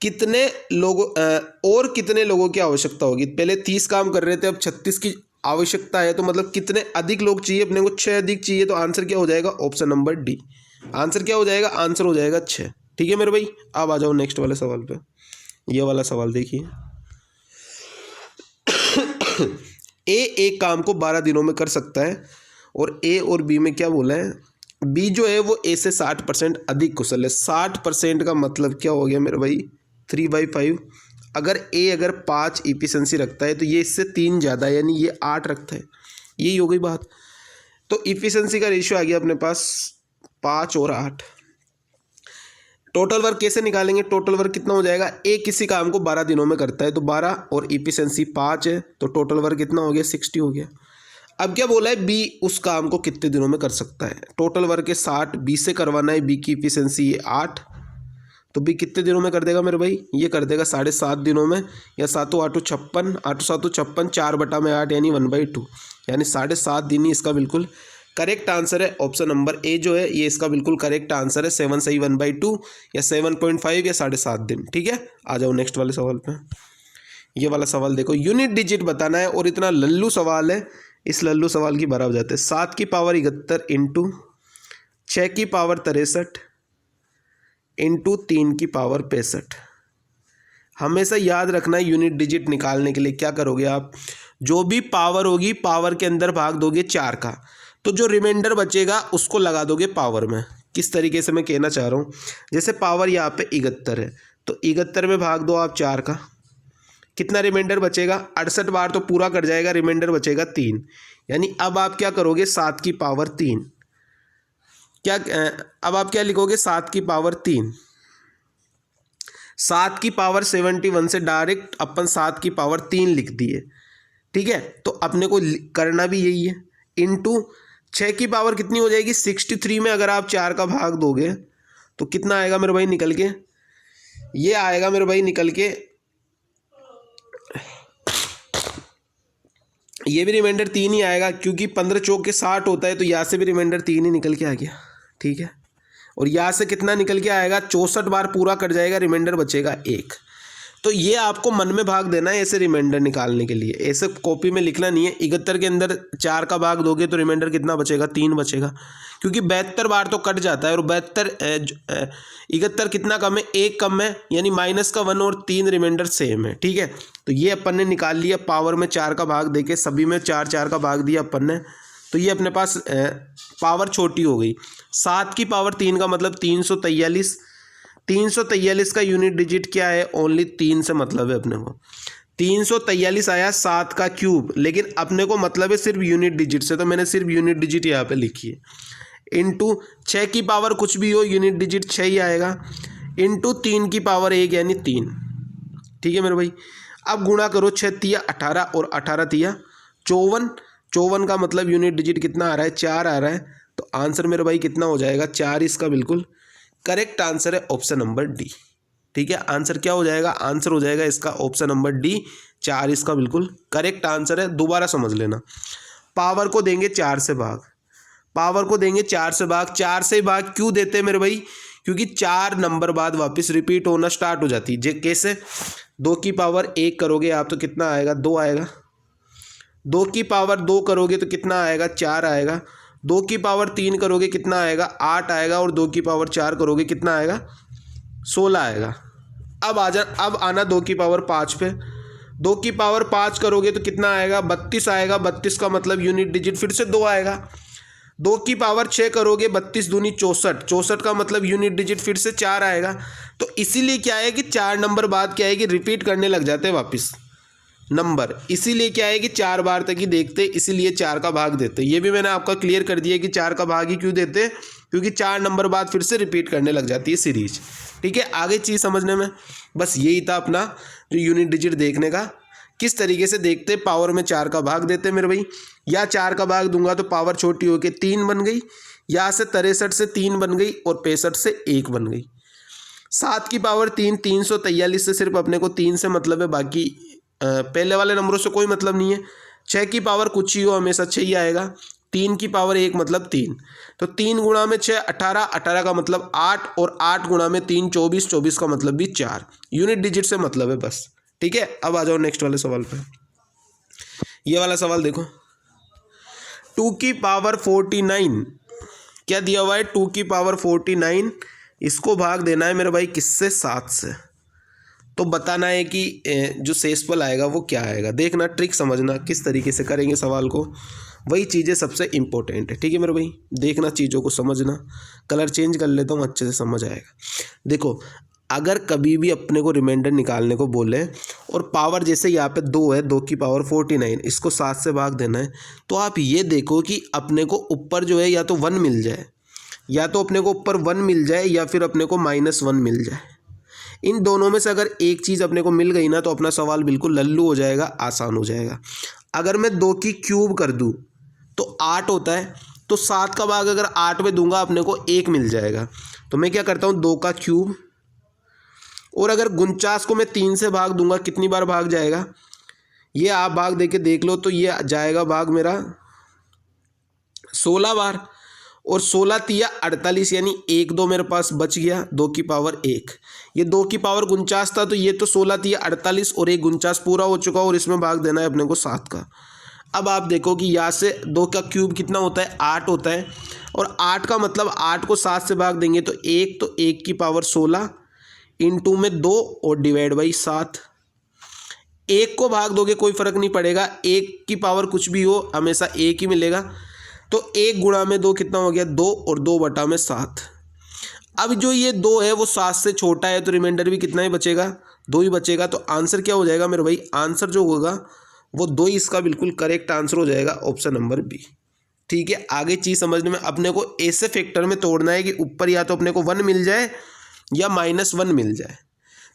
Speaker 1: कितने लोगों और कितने लोगों की आवश्यकता होगी। पहले 30 काम कर रहे थे, अब 36 की आवश्यकता है, तो मतलब कितने अधिक लोग चाहिए अपने को, 6 अधिक चाहिए। तो आंसर क्या हो जाएगा, ऑप्शन नंबर डी। आंसर क्या हो जाएगा, आंसर हो जाएगा 6। ठीक है मेरे भाई, अब आ जाओ नेक्स्ट वाले सवाल पे। ये वाला सवाल देखिए। ए एक काम को 12 दिनों में कर सकता है, और ए और बी में क्या बोला है, बी जो है वो ए से 60% अधिक कुशल है। 60% का मतलब क्या हो गया मेरे भाई, 3/5। अगर 5 इफिशिएंसी रखता है तो ये इससे 3 ज़्यादा है, यानी ये 8 रखता है। यही हो गई बात। तो इफिशिएंसी का रेशियो आ गया अपने पास 5 और 8। टोटल वर्क कैसे निकालेंगे, टोटल वर्क कितना हो जाएगा, ए किसी काम को 12 दिनों में करता है तो 12 और इफिशिएंसी 5 है, तो टोटल वर्क कितना हो गया, 60 हो गया। अब क्या बोला है, बी उस काम को कितने दिनों में कर सकता है। टोटल वर्क है 60, बी से करवाना है, बी की इफिशिएंसी है 8, तो बी कितने दिनों में कर देगा मेरे भाई, ये कर देगा 7.5 दिनों में, या 7 8 56, 8 7 56, 4/8 यानी 1/2, यानी 7.5 दिन ही इसका बिल्कुल करेक्ट आंसर है। ऑप्शन नंबर ए जो है ये इसका बिल्कुल करेक्ट आंसर है। 7 सही 1/2 या 7.5 या 7.5 दिन। ठीक है, आ जाओ नेक्स्ट वाले सवाल पे। ये वाला सवाल देखो, यूनिट डिजिट बताना है और इतना लल्लू सवाल है, इस लल्लू सवाल की भरा हो जाते हैं। 7 की पावर 71 इंटू 6 की पावर 63 इंटू 3 की पावर 65। हमेशा याद रखना है, यूनिट डिजिट निकालने के लिए क्या करोगे आप, जो भी पावर होगी पावर के अंदर भाग दोगे 4 का, तो जो रिमाइंडर बचेगा उसको लगा दोगे पावर में। किस तरीके से मैं कहना चाह रहा हूँ, जैसे पावर यहाँ पे 71 है, तो 71 में भाग दो आप 4 का, कितना रिमाइंडर बचेगा, 68 बार तो पूरा कर जाएगा, रिमाइंडर बचेगा 3। यानी अब आप क्या करोगे, 7 की पावर 3, क्या अब आप क्या लिखोगे, 7 की पावर 3। 7 की पावर 71 से डायरेक्ट अपन 7 की पावर 3 लिख दिए। ठीक है, तो अपने को करना भी यही है। इंटू 6 की पावर कितनी हो जाएगी, 63 में अगर आप 4 का भाग दोगे तो कितना आएगा मेरे भाई निकल के, ये आएगा मेरे भाई निकल के, ये भी रिमाइंडर 3 ही आएगा, क्योंकि 15 चौक के 60 होता है, तो यहाँ से भी रिमाइंडर 3 ही निकल के आ गया। ठीक है, और यहाँ से कितना निकल के आएगा, 64 बार पूरा कट जाएगा, रिमाइंडर बचेगा 1। तो ये आपको मन में भाग देना है ऐसे रिमाइंडर निकालने के लिए, ऐसे कॉपी में लिखना नहीं है। 71 के अंदर 4 का भाग दोगे तो रिमाइंडर कितना बचेगा, 3 बचेगा, क्योंकि 72 बार तो कट जाता है, और 71 कितना कम है, 1 कम है, यानी माइनस का 1 और 3 रिमाइंडर सेम है। ठीक है, तो ये अपन ने निकाल लिया, पावर में 4 का भाग देके सभी में 4 4 का भाग दिया अपन ने, तो ये अपने पास पावर छोटी हो गई। 7 की पावर 3 का मतलब 343। 343 का यूनिट डिजिट क्या है, ओनली 3 से मतलब है अपने को। 343 आया 7 का क्यूब, लेकिन अपने को मतलब है सिर्फ यूनिट डिजिट से, तो मैंने सिर्फ यूनिट डिजिट यहाँ पे लिखी है। इंटू 6 की पावर कुछ भी हो, यूनिट डिजिट 6 ही आएगा, इंटू 3 की पावर 1 यानी 3। ठीक है मेरे भाई, अब गुणा करो, 6 तिया 18 और 18 तिया 54। 54 का मतलब यूनिट डिजिट कितना आ रहा है, 4 आ रहा है, तो आंसर मेरे भाई कितना हो जाएगा, 4 इसका बिल्कुल करेक्ट आंसर है, ऑप्शन नंबर डी। ठीक है, आंसर क्या हो जाएगा, आंसर हो जाएगा इसका ऑप्शन नंबर डी, 4 इसका बिल्कुल करेक्ट आंसर है। दोबारा समझ लेना, पावर को देंगे 4 से भाग, पावर को देंगे 4 से भाग, 4 से भाग क्यों देते हैं मेरे भाई, क्योंकि 4 नंबर बाद वापस रिपीट होना स्टार्ट हो जाती है। कैसे, 2 की पावर 1 करोगे आप तो कितना आएगा, 2 आएगा। 2 की पावर 2 करोगे तो कितना आएगा, 4 आएगा। 2 की पावर 3 करोगे कितना आएगा, 8 आएगा। और 2 की पावर 4 करोगे कितना आएगा, 16 आएगा। अब आना 2 की पावर 5 पे। 2 की पावर 5 करोगे तो कितना आएगा, 32 आएगा। 32 का मतलब यूनिट डिजिट फिर से 2 आएगा। 2 की पावर 6 करोगे, 32 दूनी 64। 64 का मतलब यूनिट डिजिट फिर से 4 आएगा। तो इसीलिए क्या है कि 4 नंबर बाद क्या है कि रिपीट करने लग जाते हैं वापस नंबर। इसीलिए क्या है कि 4 बार तक ही देखते, इसीलिए 4 का भाग देते। ये भी मैंने आपका क्लियर कर दिया कि 4 का भाग ही क्यों देते, क्योंकि 4 नंबर बाद फिर से रिपीट करने लग जाती है सीरीज। ठीक है, आगे चीज़ समझने में बस यही था अपना जो यूनिट डिजिट देखने का, किस तरीके से देखते। पावर में 4 का भाग देते मेरे भाई, या 4 का भाग दूंगा तो पावर छोटी होकर 3 बन गई, यहाँ से 63 से 3 बन गई और 65 से 1 बन गई। 7 की पावर 3, 343 से सिर्फ अपने को 3 से मतलब है, बाकी पहले वाले नंबरों से कोई मतलब नहीं है। 6 की पावर कुछ ही हो, हमेशा 6 ही आएगा। 3 की पावर 1 मतलब 3, तो 3 गुणा में 6 18, 18 का मतलब 8, और 8 गुणा में 3 24, 24 का मतलब भी 4। यूनिट डिजिट से मतलब है बस। ठीक है, अब आ जाओ नेक्स्ट वाले सवाल पे। ये वाला सवाल देखो, 2 की पावर 49 क्या दिया हुआ है, 2 की पावर 49, इसको भाग देना है मेरे भाई किससे, 7 से। तो बताना है कि जो शेषफल आएगा वो क्या आएगा। देखना, ट्रिक समझना किस तरीके से करेंगे सवाल को, वही चीज़ें सबसे इम्पोर्टेंट है। ठीक है मेरे भाई, देखना, चीज़ों को समझना। कलर चेंज कर लेता हूँ, अच्छे से समझ आएगा। देखो, अगर कभी भी अपने को रिमाइंडर निकालने को बोले और पावर जैसे यहाँ पे 2 है, 2 की पावर 49, इसको 7 से भाग देना है, तो आप ये देखो कि अपने को ऊपर जो है या तो 1 मिल जाए, या तो अपने को ऊपर 1 मिल जाए, या फिर अपने को -1 मिल जाए। इन दोनों में से अगर एक चीज़ अपने को मिल गई ना तो अपना सवाल बिल्कुल लल्लू हो जाएगा, आसान हो जाएगा। अगर मैं 2 की क्यूब कर दूँ तो 8 होता है, तो 7 का भाग अगर 8 में दूंगा अपने को 1 मिल जाएगा। तो मैं क्या करता हूँ, 2 का क्यूब, और अगर 49 को मैं 3 से भाग दूंगा, कितनी बार भाग जाएगा, ये आप भाग दे के देख लो, तो ये जाएगा भाग मेरा 16 बार। और 16 तिया 48, यानी 1 2 मेरे पास बच गया, 2 की पावर 1। ये 2 की पावर 49 था, तो ये तो 16 तिया 48 और 1 49 पूरा हो चुका, और इसमें भाग देना है अपने को 7 का। अब आप देखो कि यहाँ से 2 का क्यूब कितना होता है, 8 होता है, और 8 का मतलब 8 को 7 से भाग देंगे तो 1, तो 1 की पावर 16 इंटू में 2 और डिवाइड बाई 7। 1 को भाग दोगे कोई फ़र्क नहीं पड़ेगा, 1 की पावर कुछ भी हो हमेशा 1 ही मिलेगा। तो 1 गुणा में 2 कितना हो गया, 2, और 2 बटा में 7। अब जो ये 2 है वो 7 से छोटा है, तो रिमाइंडर भी कितना ही बचेगा, 2 ही बचेगा। तो आंसर क्या हो जाएगा मेरे भाई, आंसर जो होगा वो 2 ही इसका बिल्कुल करेक्ट आंसर हो जाएगा, ऑप्शन नंबर बी। ठीक है, आगे चीज़ समझने में अपने को ऐसे फैक्टर में तोड़ना है कि ऊपर या तो अपने को 1 मिल जाए या -1 मिल जाए।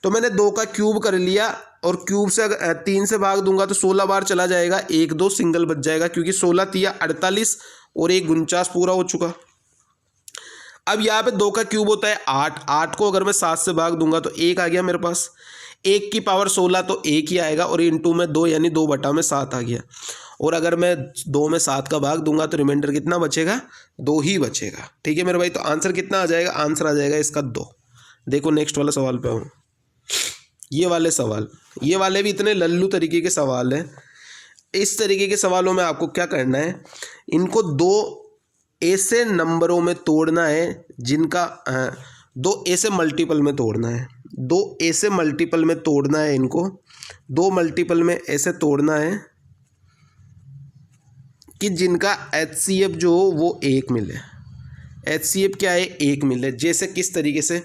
Speaker 1: तो मैंने 2 का क्यूब कर लिया, और क्यूब से अगर 3 से भाग दूंगा तो 16 बार चला जाएगा, 1 2 सिंगल बच जाएगा, क्योंकि 16 तिया 48 और 1 49 पूरा हो चुका। अब यहाँ पे 2 का क्यूब होता है 8, 8 को अगर मैं 7 से भाग दूंगा तो 1 आ गया मेरे पास। 1 की पावर 16 तो 1 ही आएगा, और इंटू में 2 यानी 2 बटा में 7 आ गया। और अगर मैं 2 में 7 का भाग दूंगा तो रिमाइंडर कितना बचेगा, 2 ही बचेगा। ठीक है मेरे भाई, तो आंसर कितना आ जाएगा, आंसर आ जाएगा इसका 2। देखो नेक्स्ट वाला सवाल पे हूँ। ये वाले सवाल, ये वाले भी इतने लल्लू तरीके के सवाल हैं। इस तरीके के सवालों में आपको क्या करना है, इनको 2 ऐसे नंबरों में तोड़ना है जिनका 2 ऐसे मल्टीपल में तोड़ना है, 2 ऐसे मल्टीपल में तोड़ना है इनको, 2 मल्टीपल में ऐसे तोड़ना है कि जिनका HCF जो हो वो 1 मिले। HCF क्या है, 1 मिले। जैसे किस तरीके से,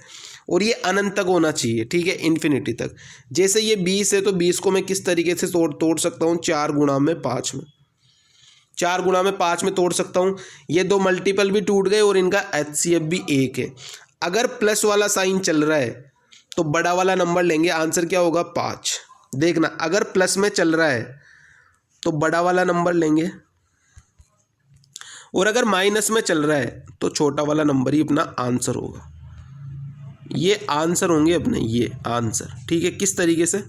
Speaker 1: और ये अनंत तक होना चाहिए, ठीक है, इन्फिनिटी तक। जैसे ये 20 है तो 20 को मैं किस तरीके से तोड़ सकता हूँ, 4 गुणा में 5 में, 4 गुणा में 5 में तोड़ सकता हूँ। ये 2 मल्टीपल भी टूट गए और इनका HCF भी 1 है। अगर प्लस वाला साइन चल रहा है तो बड़ा वाला नंबर लेंगे, आंसर क्या होगा, 5। देखना, अगर प्लस में चल रहा है तो बड़ा वाला नंबर लेंगे, और अगर माइनस में चल रहा है तो छोटा वाला नंबर ही अपना आंसर होगा। ये आंसर होंगे अपने, ये आंसर। ठीक है, किस तरीके से,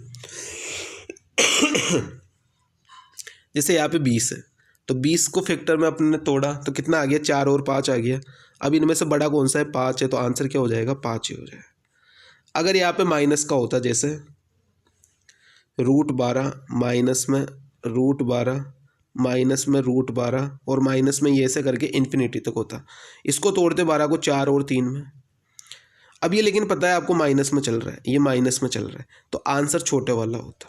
Speaker 1: जैसे यहाँ पे 20 है तो 20 को फैक्टर में अपने ने तोड़ा तो कितना आ गया, 4 और 5 आ गया। अब इनमें से बड़ा कौन सा है, 5 है, तो आंसर क्या हो जाएगा, 5 ही हो जाएगा। अगर यहाँ पे माइनस का होता, जैसे √12 माइनस में √12 माइनस में √12 और माइनस में ये ऐसे करके इन्फिनिटी तक होता। इसको तोड़ते 12 को 4 और 3 में। अब ये लेकिन पता है आपको माइनस में चल रहा है, ये माइनस में चल रहा है, तो आंसर छोटे वाला होता।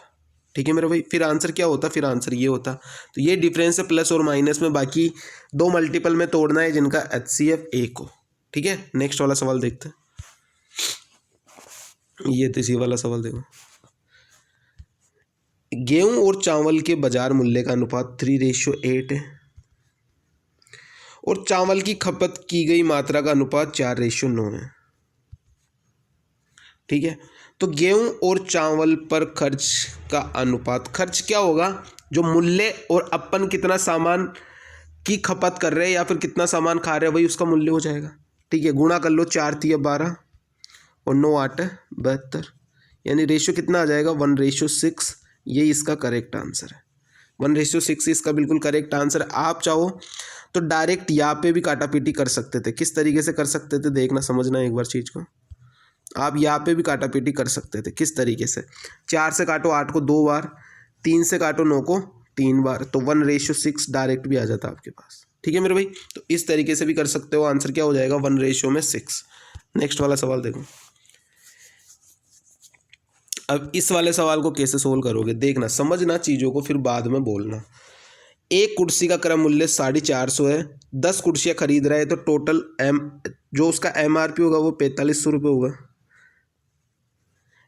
Speaker 1: ठीक है मेरे भाई। फिर आंसर क्या होता, फिर आंसर ये होता। तो ये डिफरेंस है प्लस और माइनस में, बाकी दो मल्टीपल में तोड़ना है जिनका HCF 1 हो। ठीक है, नेक्स्ट वाला सवाल देखते हैं। ये तो इसी वाला सवाल देखो। गेहूं और चावल के बाजार मूल्य का अनुपात 3:8 है और चावल की खपत की गई मात्रा का अनुपात 4:9 है। ठीक है, तो गेहूं और चावल पर खर्च का अनुपात, खर्च क्या होगा, जो मूल्य और अपन कितना सामान की खपत कर रहे हैं या फिर कितना सामान खा रहे हैं वही उसका मूल्य हो जाएगा। ठीक है, गुणा कर लो, 4 × 12 और 9 × 8 = 72, यानी रेशियो कितना आ जाएगा 1:6। ये इसका करेक्ट आंसर है, 1:6 इसका बिल्कुल करेक्ट आंसर है। आप चाहो तो डायरेक्ट यहाँ पे भी काटापीटी कर सकते थे। किस तरीके से कर सकते थे देखना, समझना एक बार चीज़ को। आप यहाँ पे भी काटापीटी कर सकते थे। किस तरीके से, 4 से काटो 8 को 2 बार, 3 से काटो 9 को 3 बार, तो 1:6 डायरेक्ट भी आ जाता आपके पास। ठीक है मेरे भाई, तो इस तरीके से भी कर सकते हो। आंसर क्या हो जाएगा 1:6। नेक्स्ट वाला सवाल देखो। अब इस वाले सवाल को कैसे सोल्व करोगे देखना, समझना चीज़ों को, फिर बाद में बोलना। एक कुर्सी का क्रय मूल्य 450 है, 10 कुर्सियाँ खरीद रहा है, तो टोटल जो उसका MRP होगा वो 4500 रुपये होगा।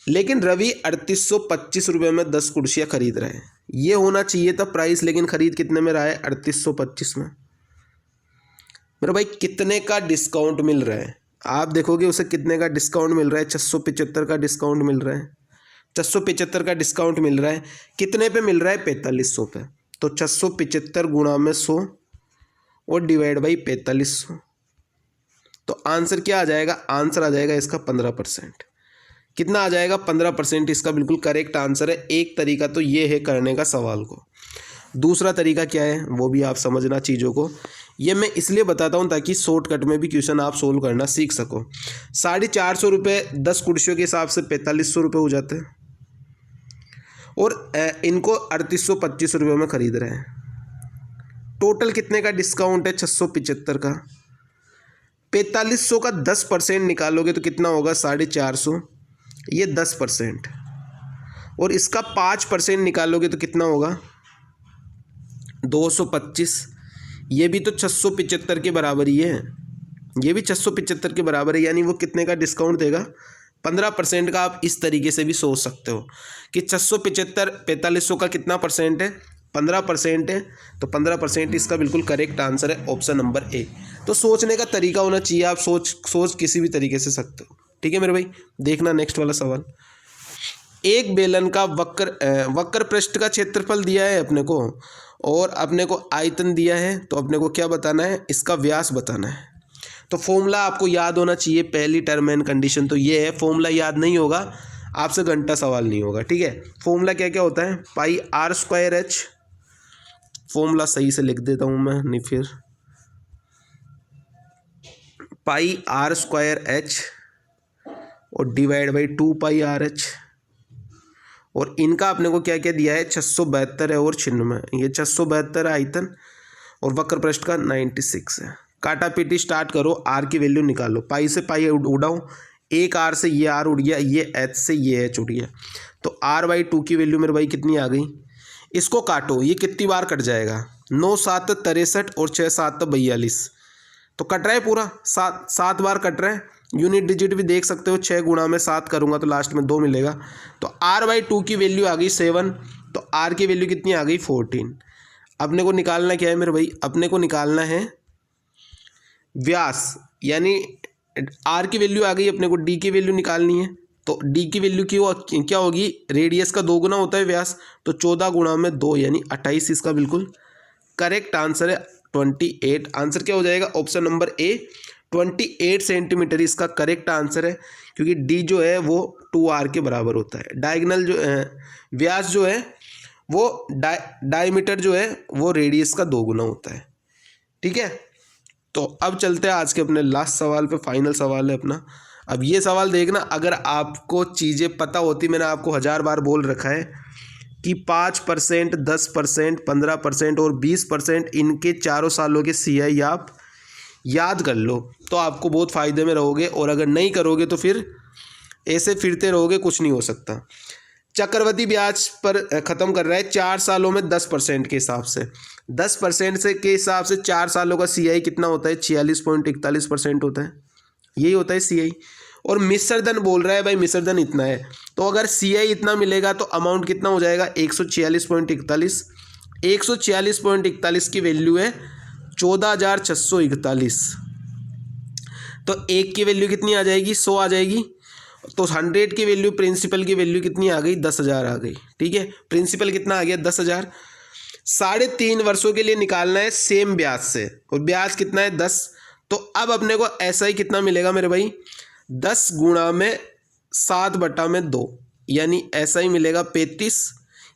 Speaker 1: लेकिन रवि 3825 रुपये में 10 कुर्सियाँ खरीद रहा है। ये होना चाहिए था प्राइस, लेकिन खरीद कितने में रहा है 3825 में। मेरे भाई कितने का डिस्काउंट मिल रहा है, आप देखोगे उसे कितने का डिस्काउंट मिल रहा है, 675 का डिस्काउंट मिल रहा है। 675 का डिस्काउंट मिल रहा है, कितने पे मिल रहा है 4500 पे। तो 675 गुणा में 100 और डिवाइड बाई 4500, तो आंसर क्या आ जाएगा, आंसर आ जाएगा इसका 15%। कितना आ जाएगा 15%, इसका बिल्कुल करेक्ट आंसर है। एक तरीका तो ये है करने का सवाल को, दूसरा तरीका क्या है वो भी आप समझना चीज़ों को। ये मैं इसलिए बताता हूँ ताकि शॉर्टकट में भी क्वेश्चन आप सोल्व करना सीख सको। 450 रुपये 10 कुर्सियों के हिसाब से 4500 रुपये हो जाते हैं और इनको 3825 रुपये में खरीद रहे हैं। टोटल कितने का डिस्काउंट है 675 का। 4500 का 10% निकालोगे तो कितना होगा 450, ये 10%, और इसका 5% निकालोगे तो कितना होगा 225। ये भी तो 675 के बराबर ही है, ये भी 675 के बराबर है, यानी वो कितने का डिस्काउंट देगा 15% का। आप इस तरीके से भी सोच सकते हो कि 675 4500 का कितना परसेंट है 15% है, तो 15% इसका बिल्कुल करेक्ट आंसर है ऑप्शन नंबर ए। तो सोचने का तरीका होना चाहिए, आप सोच किसी भी तरीके से सकते हो। ठीक है मेरे भाई, देखना नेक्स्ट वाला सवाल। एक बेलन का वक्र पृष्ठ का क्षेत्रफल दिया है अपने को और अपने को आयतन दिया है, तो अपने को क्या बताना है, इसका व्यास बताना है। तो फॉर्मूला आपको याद होना चाहिए, पहली टर्म एंड कंडीशन तो ये है। फॉर्मूला याद नहीं होगा आपसे घंटा सवाल नहीं होगा। ठीक है, फॉर्मूला क्या क्या होता है, πr²h, फॉर्मूला सही से लिख देता हूँ मैं, नहीं फिर πr²h और डिवाइड बाई 2πrh, और इनका अपने को क्या क्या दिया है 672 है और 96, ये 672 है आयतन और वक्र पृष्ठ का 96 है। काटा पीटी स्टार्ट करो, आर की वैल्यू निकालो, पाई से पाई उड़ाओ, एक आर से ये आर उड़ गया, ये एच से ये एच उड़ गया, तो r/2 की वैल्यू मेरे भाई कितनी आ गई। इसको काटो, ये कितनी बार कट जाएगा, 9 7 63 और 6 7 42, तो कट रहा है पूरा 7 बार कट रहा है। यूनिट डिजिट भी देख सकते हो, 6 गुणा में 7 करूँगा तो लास्ट में 2 मिलेगा, तो r/2 की वैल्यू आ गई 7, तो r की वैल्यू कितनी आ गई 14। अपने को निकालना क्या है मेरे भाई, अपने को निकालना है व्यास, यानी r की वैल्यू आ गई, अपने को d की वैल्यू निकालनी है। तो d की वैल्यू की क्या होगी, रेडियस का 2 गुना होता है व्यास, तो 14 गुणा में 2 यानी 28, इसका बिल्कुल करेक्ट आंसर है 28। आंसर क्या हो जाएगा ऑप्शन नंबर ए, 28 सेंटीमीटर इसका करेक्ट आंसर है, क्योंकि d जो है वो 2r के बराबर होता है। डायगोनल जो व्यास जो है वो डायमीटर जो है वो रेडियस का 2 गुना होता है। ठीक है, तो अब चलते हैं आज के अपने लास्ट सवाल पे, फाइनल सवाल है अपना। अब ये सवाल देखना, अगर आपको चीज़ें पता होती, मैंने आपको 1000 बार बोल रखा है कि 5%, 10%, 15% और 20% इनके चारों सालों के CI आप याद कर लो, तो आपको बहुत फ़ायदे में रहोगे। और अगर नहीं करोगे तो फिर ऐसे फिरते रहोगे, कुछ नहीं हो सकता। चक्रवृद्धि ब्याज पर ख़त्म कर रहा है 4 सालों में 10% के हिसाब से। 10% से के हिसाब से 4 सालों का CI कितना होता है? 46.41% होता है। यही होता है CI। और मिश्र धन बोल रहा है भाई, मिश्र धन इतना है, तो अगर CI इतना मिलेगा तो अमाउंट कितना हो जाएगा? 146.41। 146.41 की वैल्यू है 14,641। तो एक की वैल्यू कितनी आ जाएगी? 100 आ जाएगी। तो 100 की वैल्यू, प्रिंसिपल की वैल्यू कितनी आ गई? 10,000 आ गई। ठीक है, प्रिंसिपल कितना आ गया? 10,000। 3.5 वर्षों के लिए निकालना है सेम ब्याज से, और ब्याज कितना है? 10। तो अब अपने को SI कितना मिलेगा मेरे भाई? 10 गुणा में 7/2, यानी SI मिलेगा 35।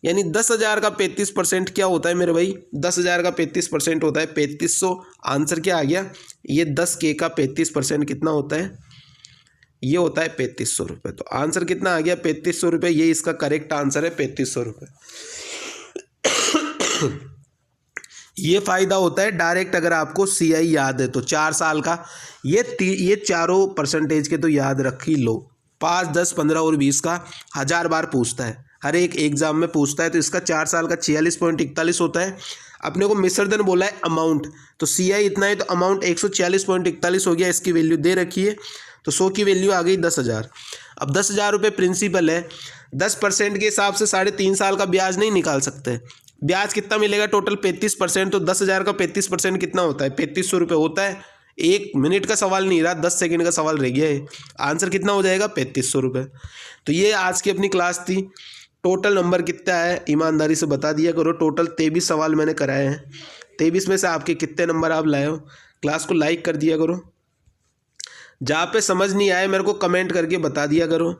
Speaker 1: यानी 10,000 का 35% क्या होता है मेरे भाई? 10,000 का 35% होता है 3500। आंसर क्या आ गया? ये 10K का 35% कितना होता है? ये होता है 3500 रुपये। तो आंसर कितना आ गया? 3500 रुपये। ये इसका करेक्ट आंसर है, 3500 रुपये। ये फ़ायदा होता है डायरेक्ट, अगर आपको CI याद है तो 4 साल का। ये चारों परसेंटेज के तो याद रख ही लो। 5, 10, 15 और 20 का 1000 बार पूछता है, हर एक एग्जाम में पूछता है। तो इसका 4 साल का 46.41 होता है। अपने को मिश्र धन बोला है अमाउंट, तो CI इतना है, तो अमाउंट 146.41 हो गया। इसकी वैल्यू दे रखी है, तो 100 की वैल्यू आ गई 10,000। अब 10,000 रुपये प्रिंसिपल है, 10% के हिसाब से 3.5 साल का ब्याज नहीं निकाल सकते। ब्याज कितना मिलेगा? टोटल 35%। तो 10,000 का 35% कितना होता है? 3500 रुपये होता है। 1 मिनट का सवाल नहीं रहा, 10 सेकंड का सवाल रह गया है। आंसर कितना हो जाएगा? 3500 रुपये। तो ये आज की अपनी क्लास थी। टोटल नंबर कितना है ईमानदारी से बता दिया करो। टोटल 23 सवाल मैंने कराए हैं। 23 में से आपके कितने नंबर आप लाए हो? क्लास को लाइक कर दिया करो। जहाँ पे समझ नहीं आए मेरे को कमेंट करके बता दिया करो।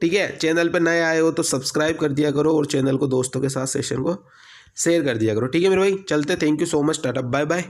Speaker 1: ठीक है, चैनल पे नए आए हो तो सब्सक्राइब कर दिया करो, और चैनल को दोस्तों के साथ सेशन को शेयर कर दिया करो। ठीक है मेरे भाई, चलते। Thank you so much, tata, bye bye.